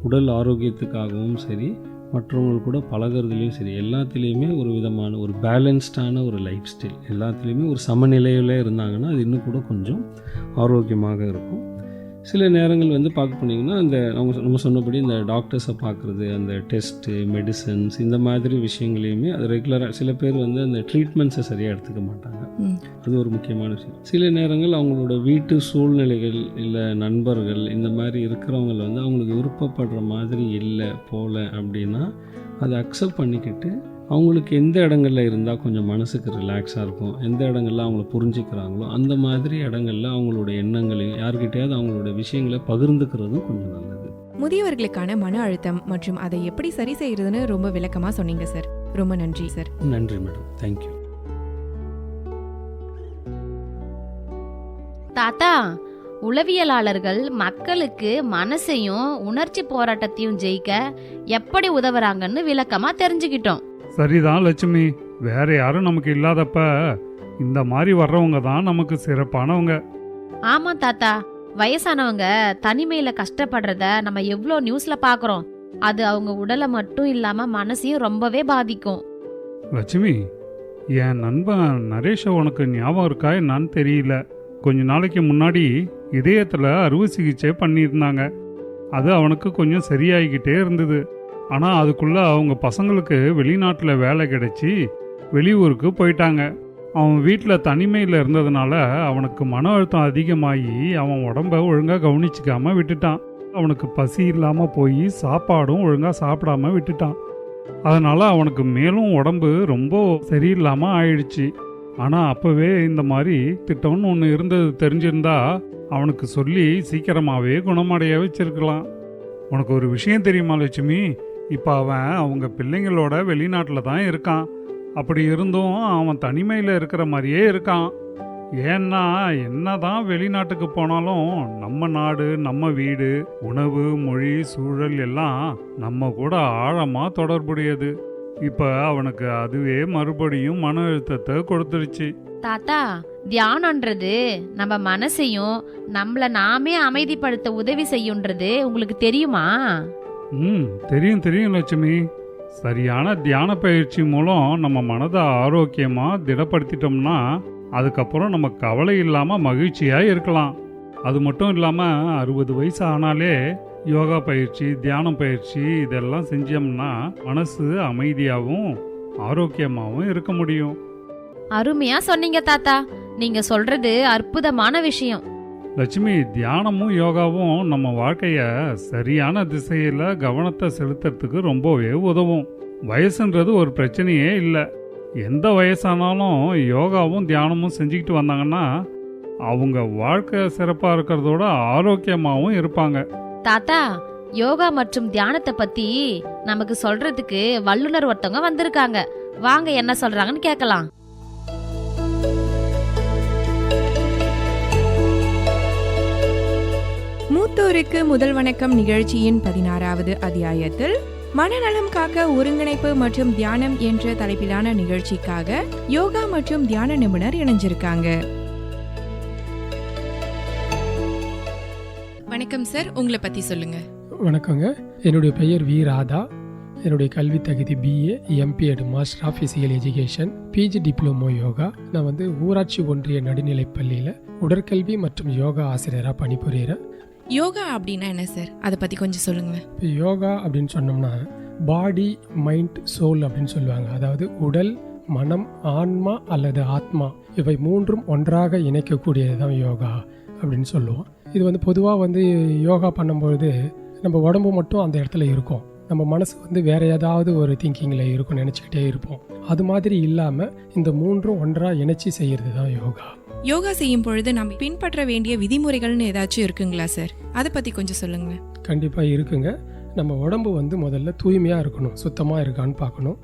உடல் ஆரோக்கியத்துக்காகவும் சரி, மற்றவங்களுக்கு கூட பழகிறதுலேயும் சரி, எல்லாத்துலேயுமே ஒரு விதமான ஒரு பேலன்ஸ்டான ஒரு லைஃப் ஸ்டைல், எல்லாத்துலேயுமே ஒரு சமநிலையில் இருந்தாங்கன்னா அது இன்னும் கூட கொஞ்சம் ஆரோக்கியமாக இருக்கும். சில நேரங்கள் வந்து பார்க்க போனீங்கன்னா அந்த நம்ம சொன்னபடி இந்த டாக்டர்ஸை பார்க்குறது, அந்த டெஸ்ட்டு, மெடிசன்ஸ், இந்த மாதிரி விஷயங்களையுமே அது ரெகுலராக சில பேர் வந்து அந்த ட்ரீட்மெண்ட்ஸை சரியாக எடுத்துக்க மாட்டாங்க. அது ஒரு முக்கியமான விஷயம். சில நேரங்கள் அவங்களோட வீட்டு சூழ்நிலைகள் இல்லை நண்பர்கள் இந்த மாதிரி இருக்கிறவங்க வந்து அவங்களுக்கு விருப்பப்படுற மாதிரி இல்லை போல அப்படின்னா அதை அக்செப்ட் பண்ணிக்கிட்டு அவங்களுக்கு எந்த இடங்களில் இருந்தால் கொஞ்சம் மனசுக்கு ரிலாக்ஸாக இருக்கும், எந்த இடங்கள்ல அவங்கள புரிஞ்சுக்கிறாங்களோ அந்த மாதிரி இடங்களில் அவங்களோட எண்ணங்களையும் யார்கிட்டையாவது அவங்களோட விஷயங்களை பகிர்ந்துக்கிறதும் கொஞ்சம் நல்லது.
முதியவர்களுக்கான மன அழுத்தம் மற்றும் அதை எப்படி சரி செய்யறதுன்னு ரொம்ப விளக்கமாக சொன்னீங்க சார். ரொம்ப நன்றி சார்.
நன்றி மேடம், தேங்க்யூ.
தாத்தா, உளவியலாளர்கள் மக்களுக்கு மனசையும் உணர்ச்சி போராட்டத்தையும் ஜெயிக்க எப்படி உதவுறாங்கன்னு விளக்கமாக தெரிஞ்சுக்கிட்டோம்.
சரிதான் லட்சுமி, வேற யாரும் நமக்கு இல்லாதப்ப இந்த மாதிரி வர்றவங்க தான் நமக்கு சிறப்பானவங்க.
ஆமா தாத்தா, வயசானவங்க தனிமையில கஷ்டப்படுறத நம்ம எவ்வளோ நியூஸ்ல பாக்குறோம். அது அவங்க உடலை மட்டும் இல்லாம மனசையும் ரொம்பவே பாதிக்கும்.
லட்சுமி, என் நண்பன் நரேஷ உனக்கு ஞாபகம் இருக்கா என்னன்னு தெரியல. கொஞ்ச நாளைக்கு முன்னாடி இதயத்தில் அறுவை சிகிச்சை பண்ணியிருந்தாங்க. அது அவனுக்கு கொஞ்சம் சரியாகிக்கிட்டே இருந்தது. ஆனால் அதுக்குள்ளே அவங்க பசங்களுக்கு வெளிநாட்டில் வேலை கிடைச்சி வெளியூருக்கு போயிட்டாங்க. அவன் வீட்டில் தனிமையில் இருந்ததுனால அவனுக்கு மன அழுத்தம் அதிகமாகி அவன் உடம்ப ஒழுங்காக கவனிச்சிக்காமல் விட்டுட்டான். அவனுக்கு பசி இல்லாமல் போய் சாப்பாடும் ஒழுங்காக சாப்பிடாம விட்டுட்டான். அதனால் அவனுக்கு மேலும் உடம்பு ரொம்ப சரியில்லாமல் ஆயிடுச்சு. ஆனால் அப்போவே இந்த மாதிரி திட்டம்னு ஒன்று இருந்தது தெரிஞ்சிருந்தா அவனுக்கு சொல்லி சீக்கிரமாகவே குணமடைய வச்சிருக்கலாம். உனக்கு ஒரு விஷயம் தெரியுமா லட்சுமி? இப்போ அவன் அவங்க பிள்ளைங்களோட வெளிநாட்டில் தான் இருக்கான். அப்படி இருந்தும் அவன் தனிமையில் இருக்கிற மாதிரியே இருக்கான். ஏன்னா என்னதான் வெளிநாட்டுக்கு போனாலும் நம்ம நாடு, நம்ம வீடு, உணவு, மொழி, சூழல் எல்லாம் நம்ம கூட ஆழமாக தொடர்புடையது. இப்போ அவனுக்கு அதுவே மறுபடியும் மன அழுத்தத்தை கொடுத்துருச்சு.
தாத்தா, தியானம்ன்றது நம்ம மனசையும் நம்மள நாமே அமைதிப்படுத்த உதவி செய்யுன்றது உங்களுக்கு தெரியுமா?
தெரியும் லட்சுமி. சரியான தியான பயிற்சி மூலம் நம்ம மனதை ஆரோக்கியமாக திடப்படுத்திட்டோம்னா அதுக்கப்புறம் நம்ம கவலை இல்லாமல் மகிழ்ச்சியாக இருக்கலாம். அது மட்டும் இல்லாமல் 60 வயசு ஆனாலே யோகா பயிற்சி, தியானம் பயிற்சி இதெல்லாம் செஞ்சோம்னா மனசு அமைதியாகவும் ஆரோக்கியமாகவும் இருக்க முடியும்.
அருமையா சொன்னீங்க தாத்தா. நீங்க சொல்றது அற்புதமான விஷயம்.
லட்சுமி, தியானமும் யோகாவும் நம்ம வாழ்க்கைய சரியான திசையில கவனத்தை செலுத்துறதுக்கு ரொம்பவே உதவும். வயசுன்றது ஒரு பிரச்சனையே இல்லை. எந்த வயசானாலும் யோகாவும் தியானமும் செஞ்சுக்கிட்டு வந்தாங்கன்னா அவங்க வாழ்க்கை சிறப்பாக இருக்கிறதோட ஆரோக்கியமாகவும் இருப்பாங்க.
தாத்தா, யோகா மற்றும் தியானத்தை பத்தி நமக்கு சொல்றதுக்கு வல்லுனர் ஒருத்தவங்க வந்திருக்காங்க. வாங்க என்ன சொல்றாங்கன்னு கேட்கலாம்.
மூத்தோருக்கு முதல் வணக்கம் நிகழ்ச்சியின் 16வது அத்தியாயத்தில் மனநலம் காக்க ஒருங்கிணைப்பு மற்றும் தியானம் என்ற தலைப்பிலான நிகழ்ச்சிக்காக யோகா மற்றும் தியான நிபுணர் இணைஞ்சிருக்காங்க. வணக்கம் சார், உங்களை பத்தி சொல்லுங்க.
வணக்கங்க, என்னுடைய பெயர் வி ராதா. என்னுடைய கல்வி தகுதி BA, MPEd master of physical education, PG diploma yoga. நான் ஊராட்சி ஒன்றிய நடுநிலைப் பள்ளியில் உடற்கல்வி மற்றும் யோகா ஆசிரியராக பணிபுரிகிறேன்.
யோகா அப்படின்னா என்ன சார், அதை பத்தி கொஞ்சம் சொல்லுங்களேன்.
இப்போ யோகா அப்படின்னு சொன்னோம்னா பாடி, மைண்ட், சோல் அப்படின்னு சொல்லுவாங்க. அதாவது உடல், மனம், ஆன்மா அல்லது ஆத்மா இவை மூன்றும் ஒன்றாக இணைக்கக்கூடியது தான் யோகா அப்படின்னு சொல்லுவோம். இது பொதுவாக யோகா பண்ணும்பொழுது நம்ம உடம்பு மட்டும் அந்த இடத்துல இருக்கும், நம்ம மனசு வேற ஏதாவது ஒரு திங்கிங்கில் இருக்கும், நினச்சிக்கிட்டே இருப்போம். அது மாதிரி இல்லாமல் இந்த மூன்றும் ஒன்றாக இணைச்சி செய்கிறது தான் யோகா.
யோகா செய்யும் பொழுது நம்ம பின்பற்ற வேண்டிய விதிமுறைகள்னு ஏதாச்சும் இருக்குங்களா சார், அதை பத்தி கொஞ்சம் சொல்லுங்க.
கண்டிப்பாக இருக்குங்க. நம்ம உடம்பு முதல்ல தூய்மையாக இருக்கணும், சுத்தமாக இருக்கான்னு பார்க்கணும்.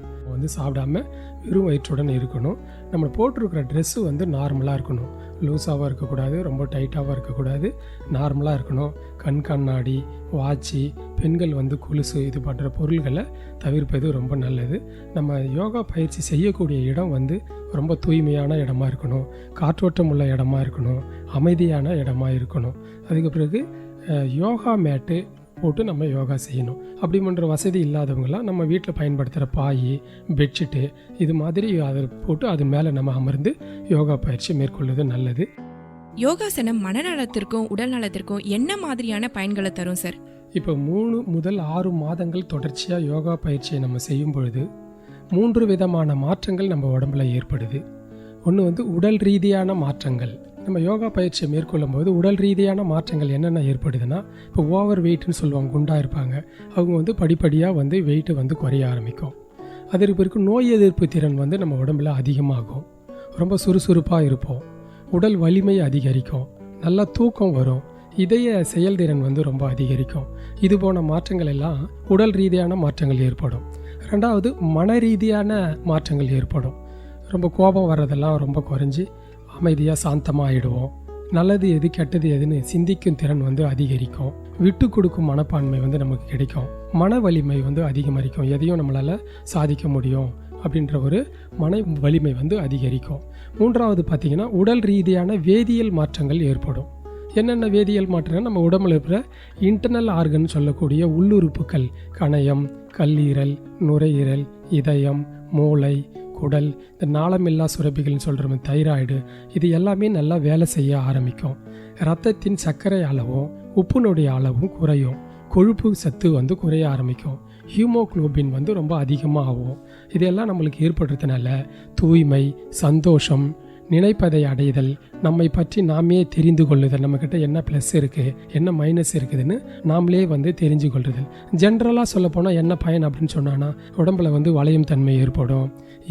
சாப்பிடாம வெறும் வயிற்றுடன் இருக்கணும். நம்ம போட்டிருக்கிற ட்ரெஸ்ஸு நார்மலாக இருக்கணும், லூஸாகவும் இருக்கக்கூடாது, ரொம்ப டைட்டாகவும் இருக்கக்கூடாது, நார்மலாக இருக்கணும். கண் கண்ணாடி, வாட்சி, பெண்கள் கொலுசு இது போன்ற பொருள்களை தவிர்ப்பது ரொம்ப நல்லது. நம்ம யோகா பயிற்சி செய்யக்கூடிய இடம் ரொம்ப தூய்மையான இடமா இருக்கணும், காற்றோட்டம் உள்ள இடமா இருக்கணும், அமைதியான இடமா இருக்கணும். அதுக்கு பிறகு யோகா மேட்டு போட்டு நம்ம யோகா செய்யணும். அப்படி பண்ணுற வசதி இல்லாதவங்களாம் நம்ம வீட்டில் பயன்படுத்துகிற பாய், பெட்ஷீட்டு இது மாதிரி அதை போட்டு அது மேலே நம்ம அமர்ந்து யோகா பயிற்சி மேற்கொள்வது நல்லது.
யோகாசனம் மனநலத்திற்கும் உடல் நலத்திற்கும் என்ன மாதிரியான பயன்களை தரும் சார்?
இப்போ 3 முதல் 6 மாதங்கள் தொடர்ச்சியாக யோகா பயிற்சியை நம்ம செய்யும் பொழுது 3 விதமான மாற்றங்கள் நம்ம உடம்புல ஏற்படுது. ஒன்று உடல் ரீதியான மாற்றங்கள். நம்ம யோகா பயிற்சியை மேற்கொள்ளும் போது உடல் ரீதியான மாற்றங்கள் என்னென்ன ஏற்படுதுன்னா, இப்போ ஓவர் வெயிட்னு சொல்லுவாங்க, குண்டாக இருப்பாங்க, அவங்க படிப்படியாக வெயிட்டு குறைய ஆரம்பிக்கும். அதற்கு பிறகு நோய் எதிர்ப்பு திறன் நம்ம உடம்புல அதிகமாகும், ரொம்ப சுறுசுறுப்பாக இருப்போம், உடல் வலிமை அதிகரிக்கும், நல்லா தூக்கம் வரும், இதய செயல்திறன் ரொம்ப அதிகரிக்கும். இது போன மாற்றங்கள் எல்லாம் உடல் ரீதியான மாற்றங்கள் ஏற்படும். ரெண்டாவது மன ரீதியான மாற்றங்கள் ஏற்படும். ரொம்ப கோபம் வர்றதெல்லாம் ரொம்ப குறைஞ்சி அமைதியாக சாந்தமாக ஆகிடுவோம். நல்லது எது கெட்டது எதுன்னு சிந்திக்கும் திறன் அதிகரிக்கும். விட்டு கொடுக்கும் மனப்பான்மை நமக்கு கிடைக்கும். மன வலிமை அதிகரிக்கும். எதையும் நம்மளால் சாதிக்க முடியும் அப்படின்ற ஒரு மன வலிமை அதிகரிக்கும். மூன்றாவது பார்த்திங்கன்னா உடல் ரீதியான வேதியியல் மாற்றங்கள் ஏற்படும். என்னென்ன வேதியியல் மாற்றங்கள்? நம்ம உடம்புல இருக்கிற இன்டர்னல் ஆர்கன் சொல்லக்கூடிய உள்ளுறுப்புகள், கணையம், கல்லீரல், நுரையீரல், இதயம், மூளை, குடல், இந்த நாளமில்லா சுரப்பிகள்னு சொல்கிற தைராய்டு, இது எல்லாமே நல்லா வேலை செய்ய ஆரம்பிக்கும். இரத்தத்தின் சர்க்கரை அளவும் உப்புனுடைய அளவும் குறையும். கொழுப்பு சத்து குறைய ஆரம்பிக்கும். ஹீமோகுளோபின் ரொம்ப அதிகமாக ஆகும். இதெல்லாம் நம்மளுக்கு ஏற்படுறதுனால தூய்மை, சந்தோஷம், நினைப்பதை அடைதல், நம்மை பற்றி நாமே தெரிந்து கொள்ளுதல், நம்மக்கிட்ட என்ன ப்ளஸ் இருக்குது என்ன மைனஸ் இருக்குதுன்னு நாமளே தெரிஞ்சு கொள்ளுதல். ஜென்ரலாக சொல்லப்போனால் என்ன பயன் அப்படின்னு சொன்னான்னா, உடம்புல வளையும் தன்மை ஏற்படும்,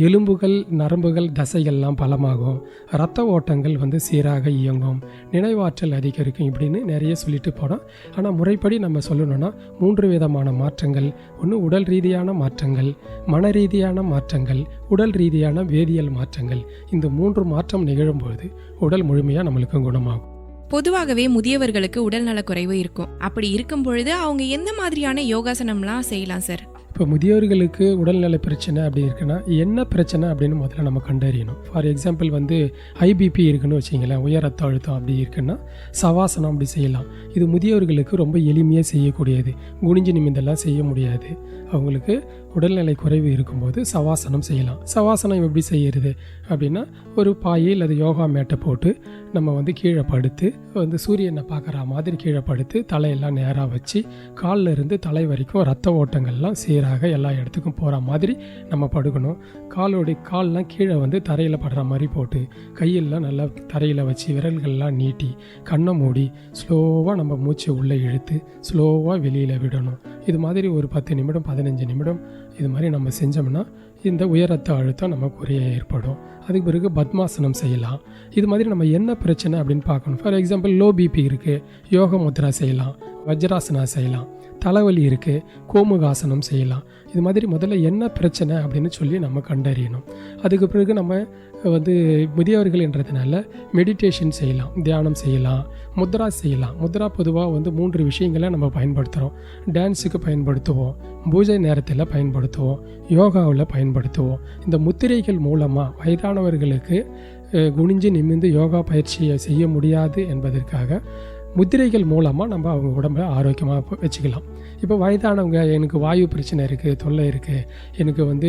எலும்புகள், நரம்புகள், தசைகள்லாம் பலமாகும், இரத்த ஓட்டங்கள் சீராக இயங்கும், நினைவாற்றல் அதிகரிக்கும், இப்படின்னு நிறைய சொல்லிட்டு போனோம். ஆனால் முறைப்படி நம்ம சொல்லணும்னா 3 விதமான மாற்றங்கள். ஒன்று உடல் ரீதியான மாற்றங்கள், மன ரீதியான மாற்றங்கள், உடல் ரீதியான வேதியியல் மாற்றங்கள். இந்த 3 மாற்றம் நிகழும்போது உடல் முழுமையாக நம்மளுக்கு குணமாகும்.
பொதுவாகவே முதியவர்களுக்கு உடல்நல குறைவு இருக்கும். அப்படி இருக்கும் பொழுது அவங்க எந்த மாதிரியான யோகாசனம்லாம் செய்யலாம் சார்?
இப்போ முதியோர்களுக்கு உடல்நல பிரச்சனை அப்படி இருக்குன்னா என்ன பிரச்சனை அப்படின்னு முதல்ல நம்ம கண்டறியணும். ஃபார் எக்ஸாம்பிள் IBP இருக்குன்னு வச்சிங்களேன், உயர் ரத்த அழுத்தம் அப்படி இருக்குன்னா சவாசனம் அப்படி செய்யலாம். இது முதியோர்களுக்கு ரொம்ப எளிமையாக செய்யக்கூடியது, குனிஞ்சு நிமிந்தெல்லாம் செய்ய முடியாது. அவங்களுக்கு உடல்நிலை குறைவு இருக்கும்போது சவாசனம் செய்யலாம். சவாசனம் எப்படி செய்யறது அப்படின்னா, ஒரு பாய் அல்லது யோகா மேட்டை போட்டு நம்ம வந்து கீழே படுத்து வந்து சூரியனை பார்க்குற மாதிரி கீழே படுத்து தலையெல்லாம் நேராக வச்சு காலில் இருந்து தலை வரைக்கும் ரத்த ஓட்டங்கள்லாம் சீராக எல்லா இடத்துக்கும் போகிற மாதிரி நம்ம படுக்கணும். கால்லாம் கீழே வந்து தரையில் படுற மாதிரி போட்டு கையெல்லாம் நல்லா தரையில் வச்சு விரல்கள்லாம் நீட்டி கண்ணை மூடி ஸ்லோவாக நம்ம மூச்சை உள்ளே இழுத்து ஸ்லோவாக வெளியில் விடணும். இது மாதிரி ஒரு 10 நிமிடம் 15 நிமிடம் இது மாதிரி நம்ம செஞ்சோம்னா இந்த உயர் ரத்த அழுத்தம் நம்ம குறைய ஏற்படும். அதுக்கு பிறகு பத்மாசனம் செய்யலாம். இது மாதிரி நம்ம என்ன பிரச்சனை அப்படின்னு பார்க்கணும். ஃபார் எக்ஸாம்பிள் லோ பிபி இருக்குது, யோக முத்ரா செய்யலாம், வஜ்ராசனா செய்யலாம். தலைவலி இருக்குது, கோமுகாசனம் செய்யலாம். இது மாதிரி முதல்ல என்ன பிரச்சனை அப்படின்னு சொல்லி நம்ம கண்டறியணும். அதுக்கு பிறகு நம்ம வந்து முதியவர்கள் என்றதுனால மெடிடேஷன் செய்யலாம், தியானம் செய்யலாம், முத்ரா செய்யலாம். முத்ரா பொதுவாக வந்து 3 விஷயங்களை நம்ம பயன்படுத்துகிறோம். டான்ஸுக்கு பயன்படுத்துவோம், பூஜை நேரத்தில் பயன்படுத்துவோம், யோகாவில் பயன்படுத்துவோம். இந்த முத்திரைகள் மூலமாக வயதானவர்களுக்கு குனிஞ்சு நிமிர்ந்து யோகா பயிற்சியை செய்ய முடியாது என்பதற்காக முத்திரைகள் மூலமாக நம்ம அவங்க உடம்பை ஆரோக்கியமாக வச்சுக்கலாம். இப்போ வயதானவங்க, எனக்கு வாயு பிரச்சனை இருக்குது, தொல்லை இருக்குது, எனக்கு வந்து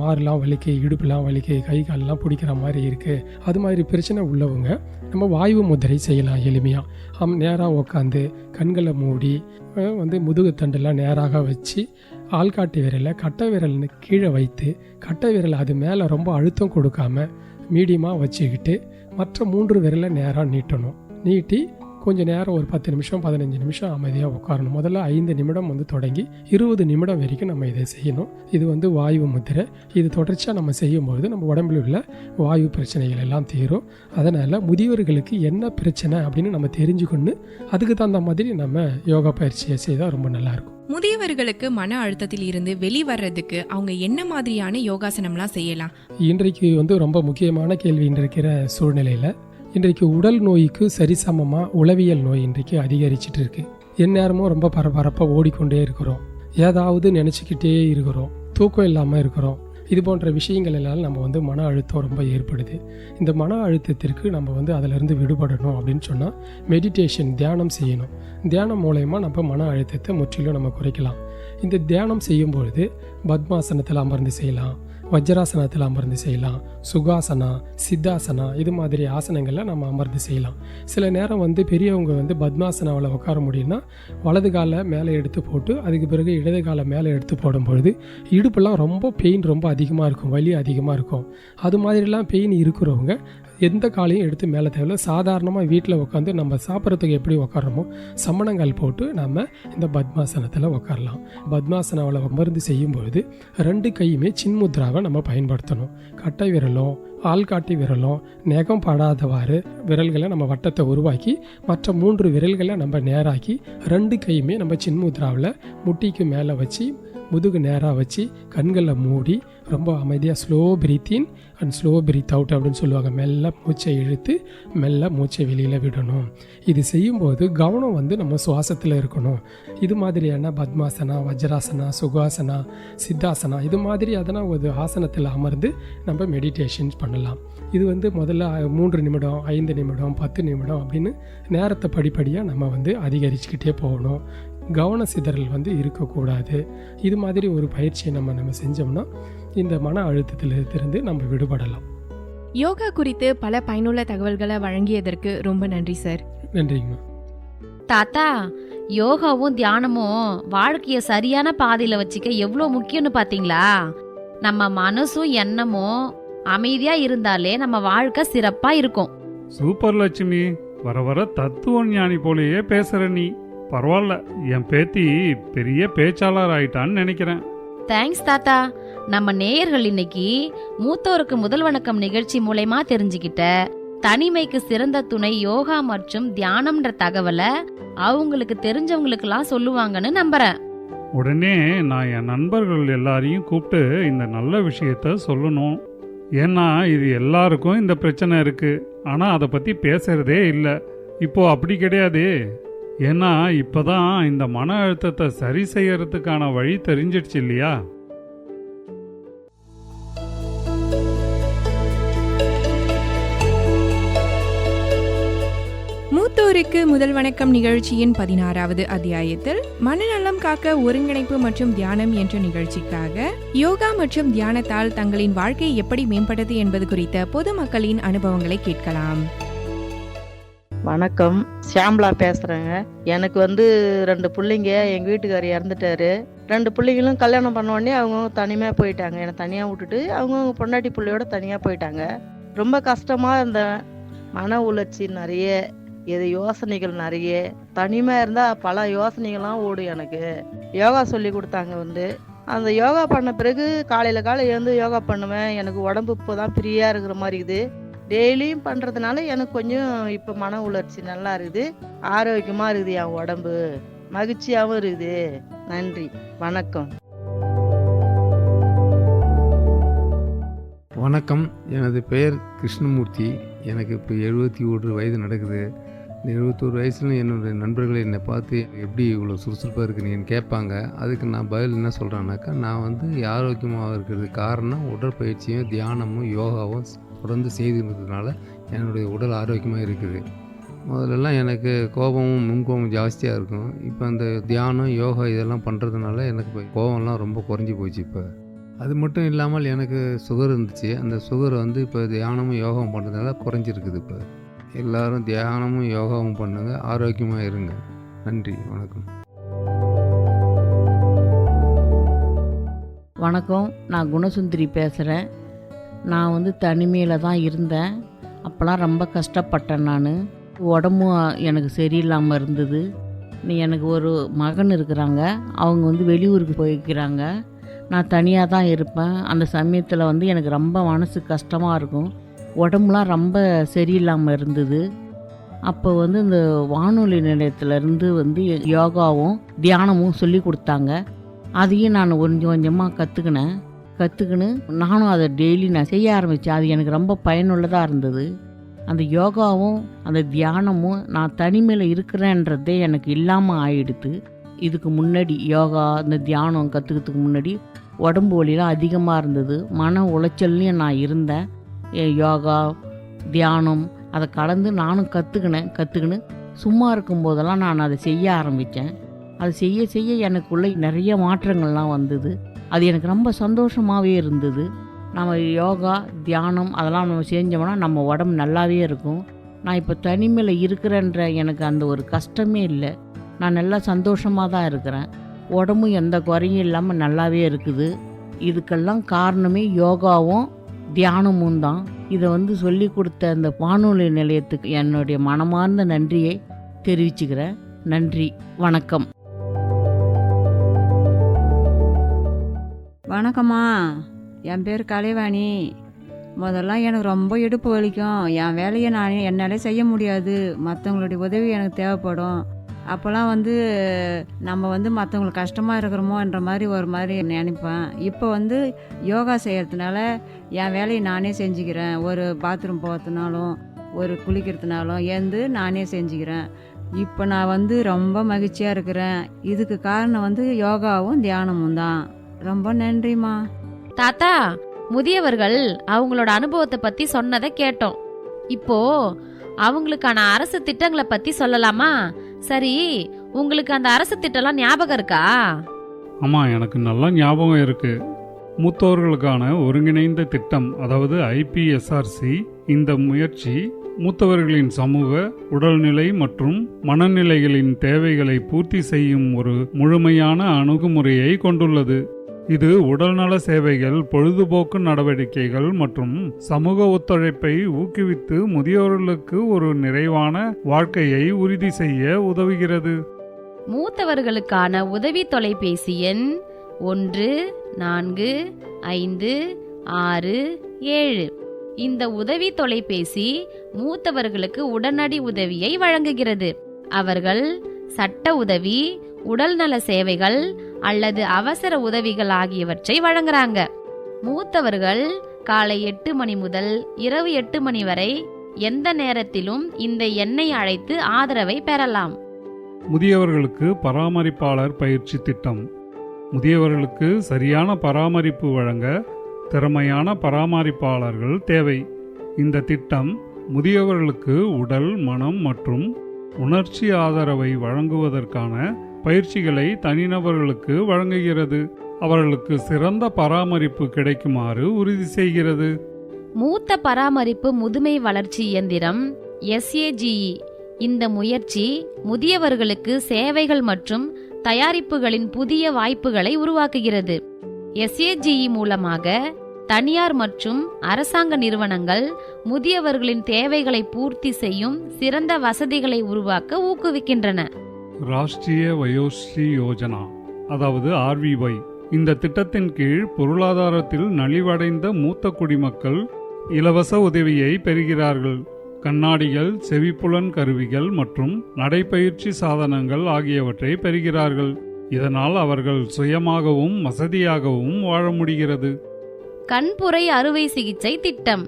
மாறுலாம் வலிக்கு, இடுப்புலாம் வலிக்கு, கை காலெலாம் பிடிக்கிற மாதிரி இருக்குது, அது மாதிரி பிரச்சனை உள்ளவங்க நம்ம வாயு முத்திரை செய்யலாம். எளிமையாக நேராக உட்காந்து கண்களை மூடி வந்து முதுகுத்தண்டெல்லாம் நேராக வச்சு ஆள்காட்டி விரலை கட்டை விரல்னு கீழே வைத்து கட்டை விரல் அது மேலே ரொம்ப அழுத்தம் கொடுக்காம மீடியமாக வச்சுக்கிட்டு மற்ற 3 விரலை நேராக நீட்டணும். நீட்டி கொஞ்சம் நேரம் ஒரு 10 நிமிஷம் 15 நிமிஷம் அமைதியாக உட்காரணும். முதல்ல 5 நிமிடம் வந்து தொடங்கி 20 நிமிடம் வரைக்கும் நம்ம இதை செய்யணும். இது வந்து வாயு முத்திரை. இது தொடர்ச்சியாக நம்ம செய்யும்போது நம்ம உடம்பில் உள்ள வாயு பிரச்சனைகள் எல்லாம் தீரும். அதனால் முதியவர்களுக்கு என்ன பிரச்சனை அப்படின்னு நம்ம தெரிஞ்சுக்கொண்டு அதுக்கு தகுந்த மாதிரி நம்ம யோகா பயிற்சியை செய்தால் ரொம்ப நல்லாயிருக்கும்.
முதியவர்களுக்கு மன அழுத்தத்தில் இருந்து வெளிவரதுக்கு அவங்க என்ன மாதிரியான யோகாசனம்லாம் செய்யலாம்?
இன்றைக்கு வந்து ரொம்ப முக்கியமான கேள்வி இருக்கிற சூழ்நிலையில் இன்றைக்கு உடல் நோய்க்கு சரிசமமாக உளவியல் நோய் இன்றைக்கு அதிகரிச்சிட்டு இருக்கு. எந்நேரமும் ரொம்ப பரபரப்பாக ஓடிக்கொண்டே இருக்கிறோம், ஏதாவது நினச்சிக்கிட்டே இருக்கிறோம், தூக்கம் இல்லாமல் இருக்கிறோம். இது போன்ற விஷயங்கள் எல்லாம் நம்ம வந்து மன அழுத்தம் ரொம்ப ஏற்படுது. இந்த மன அழுத்தத்திற்கு நம்ம வந்து அதிலிருந்து விடுபடணும் அப்படின்னு சொன்னால் மெடிடேஷன், தியானம் செய்யணும். தியானம் மூலயமா நம்ம மன அழுத்தத்தை முற்றிலும் நம்ம குறைக்கலாம். இந்த தியானம் செய்யும்பொழுது பத்மாசனத்தில் அமர்ந்து செய்யலாம், வஜ்ராசனத்தில் அமர்ந்து செய்யலாம், சுகாசனா, சித்தாசனா, இது மாதிரி ஆசனங்களில் நம்ம அமர்ந்து செய்யலாம். சில நேரம் வந்து பெரியவங்க வந்து பத்மாசனாவில் உட்கார முடியும்னா வலது காலை மேலே எடுத்து போட்டு அதுக்கு பிறகு இடது காலை மேலே எடுத்து போடும்பொழுது இடுப்பெல்லாம் ரொம்ப பெயின் ரொம்ப அதிகமாக இருக்கும், வலி அதிகமாக இருக்கும். அது மாதிரிலாம் பெயின் இருக்கிறவங்க எந்த காலையும் எடுத்து மேலே தேவையில்ல, சாதாரணமாக வீட்டில் உட்காந்து நம்ம சாப்பிட்றதுக்கு எப்படி உட்காரமோ சமணங்கால் போட்டு நம்ம இந்த பத்மாசனத்தில் உட்காரலாம். பத்மாசனாவில் அமர்ந்து செய்யும்பொழுது 2 கையுமே சின்முத்ராவை நம்ம பயன்படுத்தணும். கட்டை விரலும் ஆள்காட்டி விரலும் நகம் படாதவாறு விரல்களை நம்ம வட்டத்தை உருவாக்கி மற்ற 3 விரல்களை நம்ம நேராக்கி 2 கையுமே நம்ம சின்முத்ராவில் முட்டிக்கு மேலே வச்சு முதுகு நேராக வச்சு கண்களை மூடி ரொம்ப அமைதியாக slow breathe in and slow breathe out அப்படின்னு சொல்லுவாங்க. மெல்ல மூச்சை இழுத்து மெல்ல மூச்சை வெளியில் விடணும். இது செய்யும்போது கவனம் வந்து நம்ம சுவாசத்தில் இருக்கணும். இது மாதிரியான பத்மாசனா, வஜ்ராசனா, சுகாசனா, சித்தாசனா, இது மாதிரி அதனால் ஒரு ஆசனத்தில் அமர்ந்து நம்ம மெடிடேஷன் பண்ணலாம். இது வந்து முதல்ல 3 நிமிடம் 5 நிமிடம் 10 நிமிடம் அப்படின்னு நேரத்தை படிப்படியாக நம்ம வந்து அதிகரிச்சுக்கிட்டே போகணும். கவன சிதறல் வந்து இருக்கக்கூடாது. இது மாதிரி ஒரு பயிற்சியை நம்ம செஞ்சோம்னா இந்த மன அழுத்தத்திலிருந்து நம்ம விடுபடலாம்.
யோகா குறித்து பல பயனுள்ள தகவல்களை வழங்கியதற்கு ரொம்ப நன்றி சார்.
நன்றிங்கம்மா.
தாத்தா, யோகாவும் தியானமும் வாழ்க்கைய சரியான பாதையில வச்சுக்க எவ்வளோ முக்கியம்னு பாத்தீங்களா? நம்ம மனசும் எண்ணமும் அமைதியா இருந்தாலே நம்ம வாழ்க்கை சிறப்பா இருக்கும்.
சூப்பர் லட்சுமி, வர வர தத்துவ ஞானி போலேயே பேசுற நீ. பரவாயில்ல, என் பேத்தி பெரிய பேச்சாளர் ஆயிட்டான்னு நினைக்கிறேன்.
தேங்க்ஸ் தாத்தா. நம்ம நேயர்கள் இன்னைக்கு மூத்தோருக்கு முதல் வணக்கம் நிகழ்ச்சி மூலமா தெரிஞ்சுக்கிட்ட தனிமைக்கு சிறந்த துணை யோகா மற்றும் தியானம்ன்ற தகவலை அவங்களுக்கு தெரிஞ்சவங்களுக்கெல்லாம் சொல்லுவாங்கன்னு நம்புறேன்.
உடனே நான் என் நண்பர்கள் எல்லாரையும் கூப்பிட்டு இந்த நல்ல விஷயத்த சொல்லணும். ஏன்னா இது எல்லாருக்கும் இந்த பிரச்சனை இருக்கு, ஆனா அதை பத்தி பேசுறதே இல்லை. இப்போ அப்படி கிடையாது. ஏன்னா இப்பதான் இந்த மன அழுத்தத்தை சரி செய்யறதுக்கான வழி தெரிஞ்சிடுச்சு இல்லையா?
மூத்தோருக்கு மூத்தோருக்கு முதல் வணக்கம் நிகழ்ச்சியின் 16வது அத்தியாயத்தில் மனநலம் காக்க ஒருங்கிணைப்பு மற்றும் தியானம் என்ற நிகழ்ச்சிக்காக யோகா மற்றும் தியானத்தால் தங்களின் வாழ்க்கை எப்படி மேம்பட்டது என்பது குறித்த பொதுமக்களின் அனுபவங்களை கேட்கலாம்.
வணக்கம், ஷியாம்லா பேசுகிறேங்க. எனக்கு 2 பிள்ளைங்க, எங்கள் வீட்டுக்காரர் இறந்துட்டாரு. 2 பிள்ளைங்களும் கல்யாணம் பண்ண உடனே அவங்க தனிமையாக போயிட்டாங்க. என்னை தனியாக விட்டுட்டு அவங்க பொண்டாட்டி பிள்ளையோட தனியாக போயிட்டாங்க. ரொம்ப கஷ்டமாக இருந்தேன். மன உளைச்சி நிறைய, யோசனைகள் நிறைய. தனிமையாக இருந்தால் பல யோசனைகள்லாம் ஓடும். எனக்கு யோகா சொல்லி கொடுத்தாங்க. அந்த யோகா பண்ண பிறகு காலையில் எழுந்து யோகா பண்ணுவேன். எனக்கு உடம்பு இப்போ தான் ஃப்ரீயாக இருக்கிற மாதிரி இருக்குது. டெய்லியும் பண்ணுறதுனால எனக்கு கொஞ்சம் இப்போ மன உளைச்சி நல்லா இருக்குது, ஆரோக்கியமாக இருக்குது, என் உடம்பு மகிழ்ச்சியாகவும் இருக்குது. நன்றி, வணக்கம்.
வணக்கம், எனது பெயர் கிருஷ்ணமூர்த்தி. எனக்கு இப்போ 71 வயது நடக்குது. இந்த 71 வயசுல என்னுடைய நண்பர்கள் என்னை பார்த்து எப்படி இவ்வளோ சுறுசுறுப்பாக இருக்குன்னு கேட்பாங்க. அதுக்கு நான் பதில் என்ன சொல்கிறேன்னாக்கா, நான் ஆரோக்கியமாக இருக்கிறது காரணம் உடற்பயிற்சியும் தியானமும் யோகாவும் தொடர்ந்து செய்துன்றதுனால என்னுடைய உடல் ஆரோக்கியமாக இருக்குது. முதல்லலாம் எனக்கு கோபமும் முன்கோபமும் ஜாஸ்தியாக இருக்கும். இப்போ அந்த தியானம் யோகா இதெல்லாம் பண்ணுறதுனால எனக்கு இப்போ கோபம்லாம் ரொம்ப குறைஞ்சி போச்சு. இப்போ அது மட்டும் இல்லாமல் எனக்கு சுகர் இருந்துச்சு. அந்த சுகர் இப்போ தியானமும் யோகாவும் பண்ணுறதுனால குறைஞ்சிருக்குது. இப்போ எல்லோரும் தியானமும் யோகாவும் பண்ணுங்க, ஆரோக்கியமாக இருங்க. நன்றி, வணக்கம்.
வணக்கம், நான் குணசுந்தரி பேசுகிறேன். நான் தனிமையில் தான் இருந்தேன். அப்போல்லாம் ரொம்ப கஷ்டப்பட்டேன். நான் உடம்பும் எனக்கு சரியில்லாமல் இருந்தது. எனக்கு ஒரு மகன் இருக்கிறாங்க. அவங்க வெளியூருக்கு போய்க்கிறாங்க. நான் தனியாக தான் இருப்பேன். அந்த சமயத்தில் எனக்கு ரொம்ப மனசு கஷ்டமாக இருக்கும். உடம்புலாம் ரொம்ப சரியில்லாமல் இருந்தது. அப்போ இந்த வானொலி நிலையத்திலேருந்து யோகாவும் தியானமும் சொல்லி கொடுத்தாங்க. அதையும் நான் கொஞ்சம் கொஞ்சமாக கற்றுக்கின்னு நானும் அதை டெய்லி நான் செய்ய ஆரம்பித்தேன். அது எனக்கு ரொம்ப பயனுள்ளதாக இருந்தது. அந்த யோகாவும் அந்த தியானமும் நான் தனிமையில் இருக்கிறேன்றதே எனக்கு இல்லாமல் ஆயிடுது. இதுக்கு முன்னாடி யோகா இந்த தியானம் கற்றுக்கிறதுக்கு முன்னாடி உடம்பு வலிலாம் அதிகமாக இருந்தது. மன உளைச்சல்லையும் நான் இருந்தேன். யோகா தியானம் அதை கலந்து நானும் கற்றுக்கின்னு சும்மா இருக்கும்போதெல்லாம் நான் அதை செய்ய ஆரம்பித்தேன். அது செய்ய செய்ய எனக்குள்ளே நிறைய மாற்றங்கள்லாம் வந்தது. அது எனக்கு ரொம்ப சந்தோஷமாகவே இருந்தது. நம்ம யோகா தியானம் அதெல்லாம் நம்ம செஞ்சோம்னா நம்ம உடம்பு நல்லாவே இருக்கும். நான் இப்போ தனிமையில் இருக்கிறேன்ற எனக்கு அந்த ஒரு கஷ்டமே இல்லை. நான் நல்லா சந்தோஷமாக தான் இருக்கிறேன். உடம்பும் எந்த குறையும் இல்லாமல் நல்லாவே இருக்குது. இதுக்கெல்லாம் காரணமே யோகாவும் தியானமும் தான். இதை சொல்லி கொடுத்த அந்த வானொலி நிலையத்துக்கு என்னுடைய மனமார்ந்த நன்றியை தெரிவிச்சுக்கிறேன். நன்றி, வணக்கம்.
வணக்கம்மா, என் பேர் கலைவாணி. முதல்லாம் எனக்கு ரொம்ப இடுப்பு வலிக்கும். என் வேலையை என்னால் செய்ய முடியாது. மற்றவங்களுடைய உதவி எனக்கு தேவைப்படும். அப்போல்லாம் நம்ம மற்றவங்களுக்கு கஷ்டமாக இருக்கிறோமோன்ற மாதிரி ஒரு மாதிரி நினைப்பேன். இப்போ யோகா செய்கிறதுனால என் வேலையை நானே செஞ்சுக்கிறேன். ஒரு பாத்ரூம் போகிறதுனாலும் ஒரு குளிக்கிறதுனாலும் நானே செஞ்சுக்கிறேன். இப்போ நான் ரொம்ப மகிழ்ச்சியாக இருக்கிறேன். இதுக்கு காரணம் யோகாவும் தியானமும் தான். ரொம்ப நன்றிம்மா.
தாத்தா, முதியவர்கள் அவங்களோட அனுபவத்தை பத்தி சொன்னதை கேட்டோம். இப்போ அவங்களுக்கான அரசு திட்டங்களை பத்தி சொல்லலாமா? சரி, உங்களுக்கு அந்த அரசு திட்டம்லாம் ஞாபகம் இருக்கா?
ஆமாம், எனக்கு நல்லா ஞாபகம் இருக்கு. மூத்தவர்களுக்கான ஒருங்கிணைந்த திட்டம், அதாவது IPSRC. இந்த முயற்சி மூத்தவர்களின் சமூக, உடல்நிலை மற்றும் மனநிலைகளின் தேவைகளை பூர்த்தி செய்யும் ஒரு முழுமையான அணுகுமுறையை கொண்டுள்ளது. இது உடல்நல சேவைகள், பொழுதுபோக்கு நடவடிக்கைகள் மற்றும் சமூக ஒத்துழைப்பை ஊக்குவித்து முதியோர்களுக்கு ஒரு நிறைவான வாழ்க்கையை உறுதி செய்ய உதவுகிறது.
மூத்தவர்களுக்கான உதவி தொலைபேசி எண் 145567. இந்த உதவி தொலைபேசி மூத்தவர்களுக்கு உடனடி உதவியை வழங்குகிறது. அவர்கள் சட்ட உதவி, உடல்நல சேவைகள் அல்லது அவசர உதவிகள் ஆகியவற்றை வழங்குறாங்க. மூத்தவர்கள் காலை 8 மணி முதல் இரவு 8 மணி வரை எந்த நேரத்திலும் இந்த எண்ணை அழைத்து ஆதரவை பெறலாம்.
முதியவர்களுக்கு பராமரிப்பாளர் பயிற்சி திட்டம். முதியவர்களுக்கு சரியான பராமரிப்பு வழங்க திறமையான பராமரிப்பாளர்கள் தேவை. இந்த திட்டம் முதியவர்களுக்கு உடல், மனம் மற்றும் உணர்ச்சி ஆதரவை வழங்குவதற்கான பயிற்சிகளை தனிநபர்களுக்கு வழங்குகிறது. அவர்களுக்கு சிறந்த பராமரிப்பு கிடைக்குமாறு உறுதி செய்கிறது.
மூத்த பராமரிப்பு முதுமை வளர்ச்சி இயந்திரம் SAGE. இந்த முயற்சி முதியவர்களுக்கு சேவைகள் மற்றும் தயாரிப்புகளின் புதிய வாய்ப்புகளை உருவாக்குகிறது. SAGE மூலமாக தனியார் மற்றும் அரசாங்க நிறுவனங்கள் முதியவர்களின் தேவைகளை பூர்த்தி செய்யும் சிறந்த வசதிகளை உருவாக்க ஊக்குவிக்கின்றன.
ராஷ்டிரிய வயோஸ்ரீ யோஜனா, அதாவது RVY. இந்த திட்டத்தின் கீழ் பொருளாதாரத்தில் நலிவடைந்த மூத்த குடிமக்கள் இலவச உதவியை பெறுகிறார்கள். கண்ணாடிகள், செவிப்புலன் கருவிகள் மற்றும் நடைப்பயிற்சி சாதனங்கள் ஆகியவற்றை பெறுகிறார்கள். இதனால் அவர்கள் சுயமாகவும் வசதியாகவும் வாழ முடிகிறது.
கண்புரை அறுவை சிகிச்சை திட்டம்.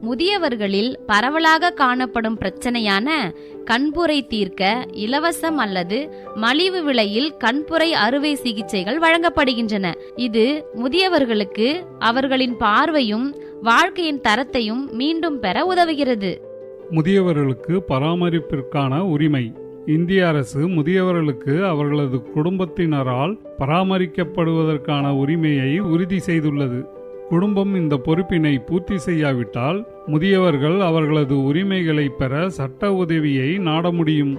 முதியவர்களில் பரவலாக காணப்படும் பிரச்சனையான கண்புரை தீர்க்க இலவசம் அல்லது மலிவு விலையில் கண்புரை அறுவை சிகிச்சைகள் வழங்கப்படுகின்றன. இது முதியவர்களுக்கு அவர்களின் பார்வையும் வாழ்க்கையின் தரத்தையும் மீண்டும் பெற உதவுகிறது.
முதியவர்களுக்கு பராமரிப்பிற்கான உரிமை. இந்திய அரசு முதியவர்களுக்கு அவர்களது குடும்பத்தினரால் பராமரிக்கப்படுவதற்கான உரிமையை உறுதி செய்துள்ளது. குடும்பம் இந்த பொறுப்பினை பூர்த்தி செய்யாவிட்டால் முதியவர்கள் அவர்களது உரிமைகளை பெற சட்ட உதவியை நாட முடியும்.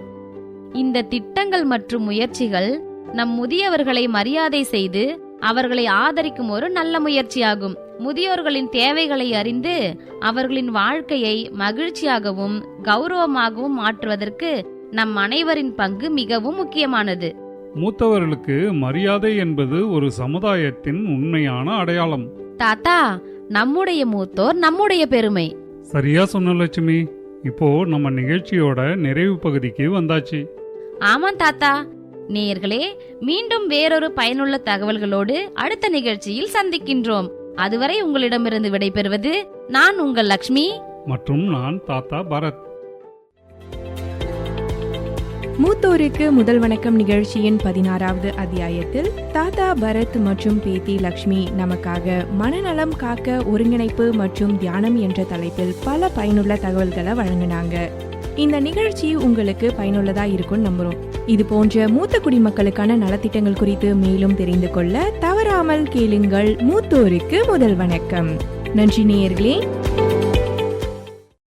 இந்த திட்டங்கள் மற்றும் முயற்சிகள் நம் முதியவர்களை மரியாதை செய்து அவர்களை ஆதரிக்கும் ஒரு நல்ல முயற்சியாகும். முதியோர்களின் தேவைகளை அறிந்து அவர்களின் வாழ்க்கையை மகிழ்ச்சியாகவும் கௌரவமாகவும் மாற்றுவதற்கு நம் அனைவரின் பங்கு மிகவும் முக்கியமானது.
மூத்தவர்களுக்கு மரியாதை என்பது ஒரு சமுதாயத்தின் உண்மையான அடையாளம்.
தாத்தா, நம்முடைய மூத்தோர் நம்முடைய பெருமை.
சரியா சொன்ன லட்சுமி. இப்போ நம்ம நிகழ்ச்சியோட நிறைவு பகுதிக்கு வந்தாச்சு.
ஆமா தாத்தா. நேயர்களே, மீண்டும் வேறொரு பயனுள்ள தகவல்களோடு அடுத்த நிகழ்ச்சியில் சந்திக்கின்றோம். அதுவரை உங்களிடமிருந்து விடைபெறுவது நான் உங்கள் லக்ஷ்மி
மற்றும் நான் தாத்தா பரத்.
மூத்தோருக்கு முதல் வணக்கம் நிகழ்ச்சியின் 16வது அத்தியாயத்தில் தாத்தா பரத் மற்றும் பேத்தி லக்ஷ்மி நமக்காக மனநலம் காக்க ஒருங்கிணைப்பு மற்றும் தியானம் என்ற தலைப்பில் பல பயனுள்ள தகவல்களை வழங்கினாங்க. இந்த நிகழ்ச்சி உங்களுக்கு பயனுள்ளதா இருக்கும்னு நம்புறோம். இது போன்ற மூத்த குடிமக்களுக்கான நலத்திட்டங்கள் குறித்து மேலும் தெரிந்து கொள்ள தவறாமல் கேளுங்கள் மூத்தோருக்கு முதல் வணக்கம். நன்றி நேயர்களே.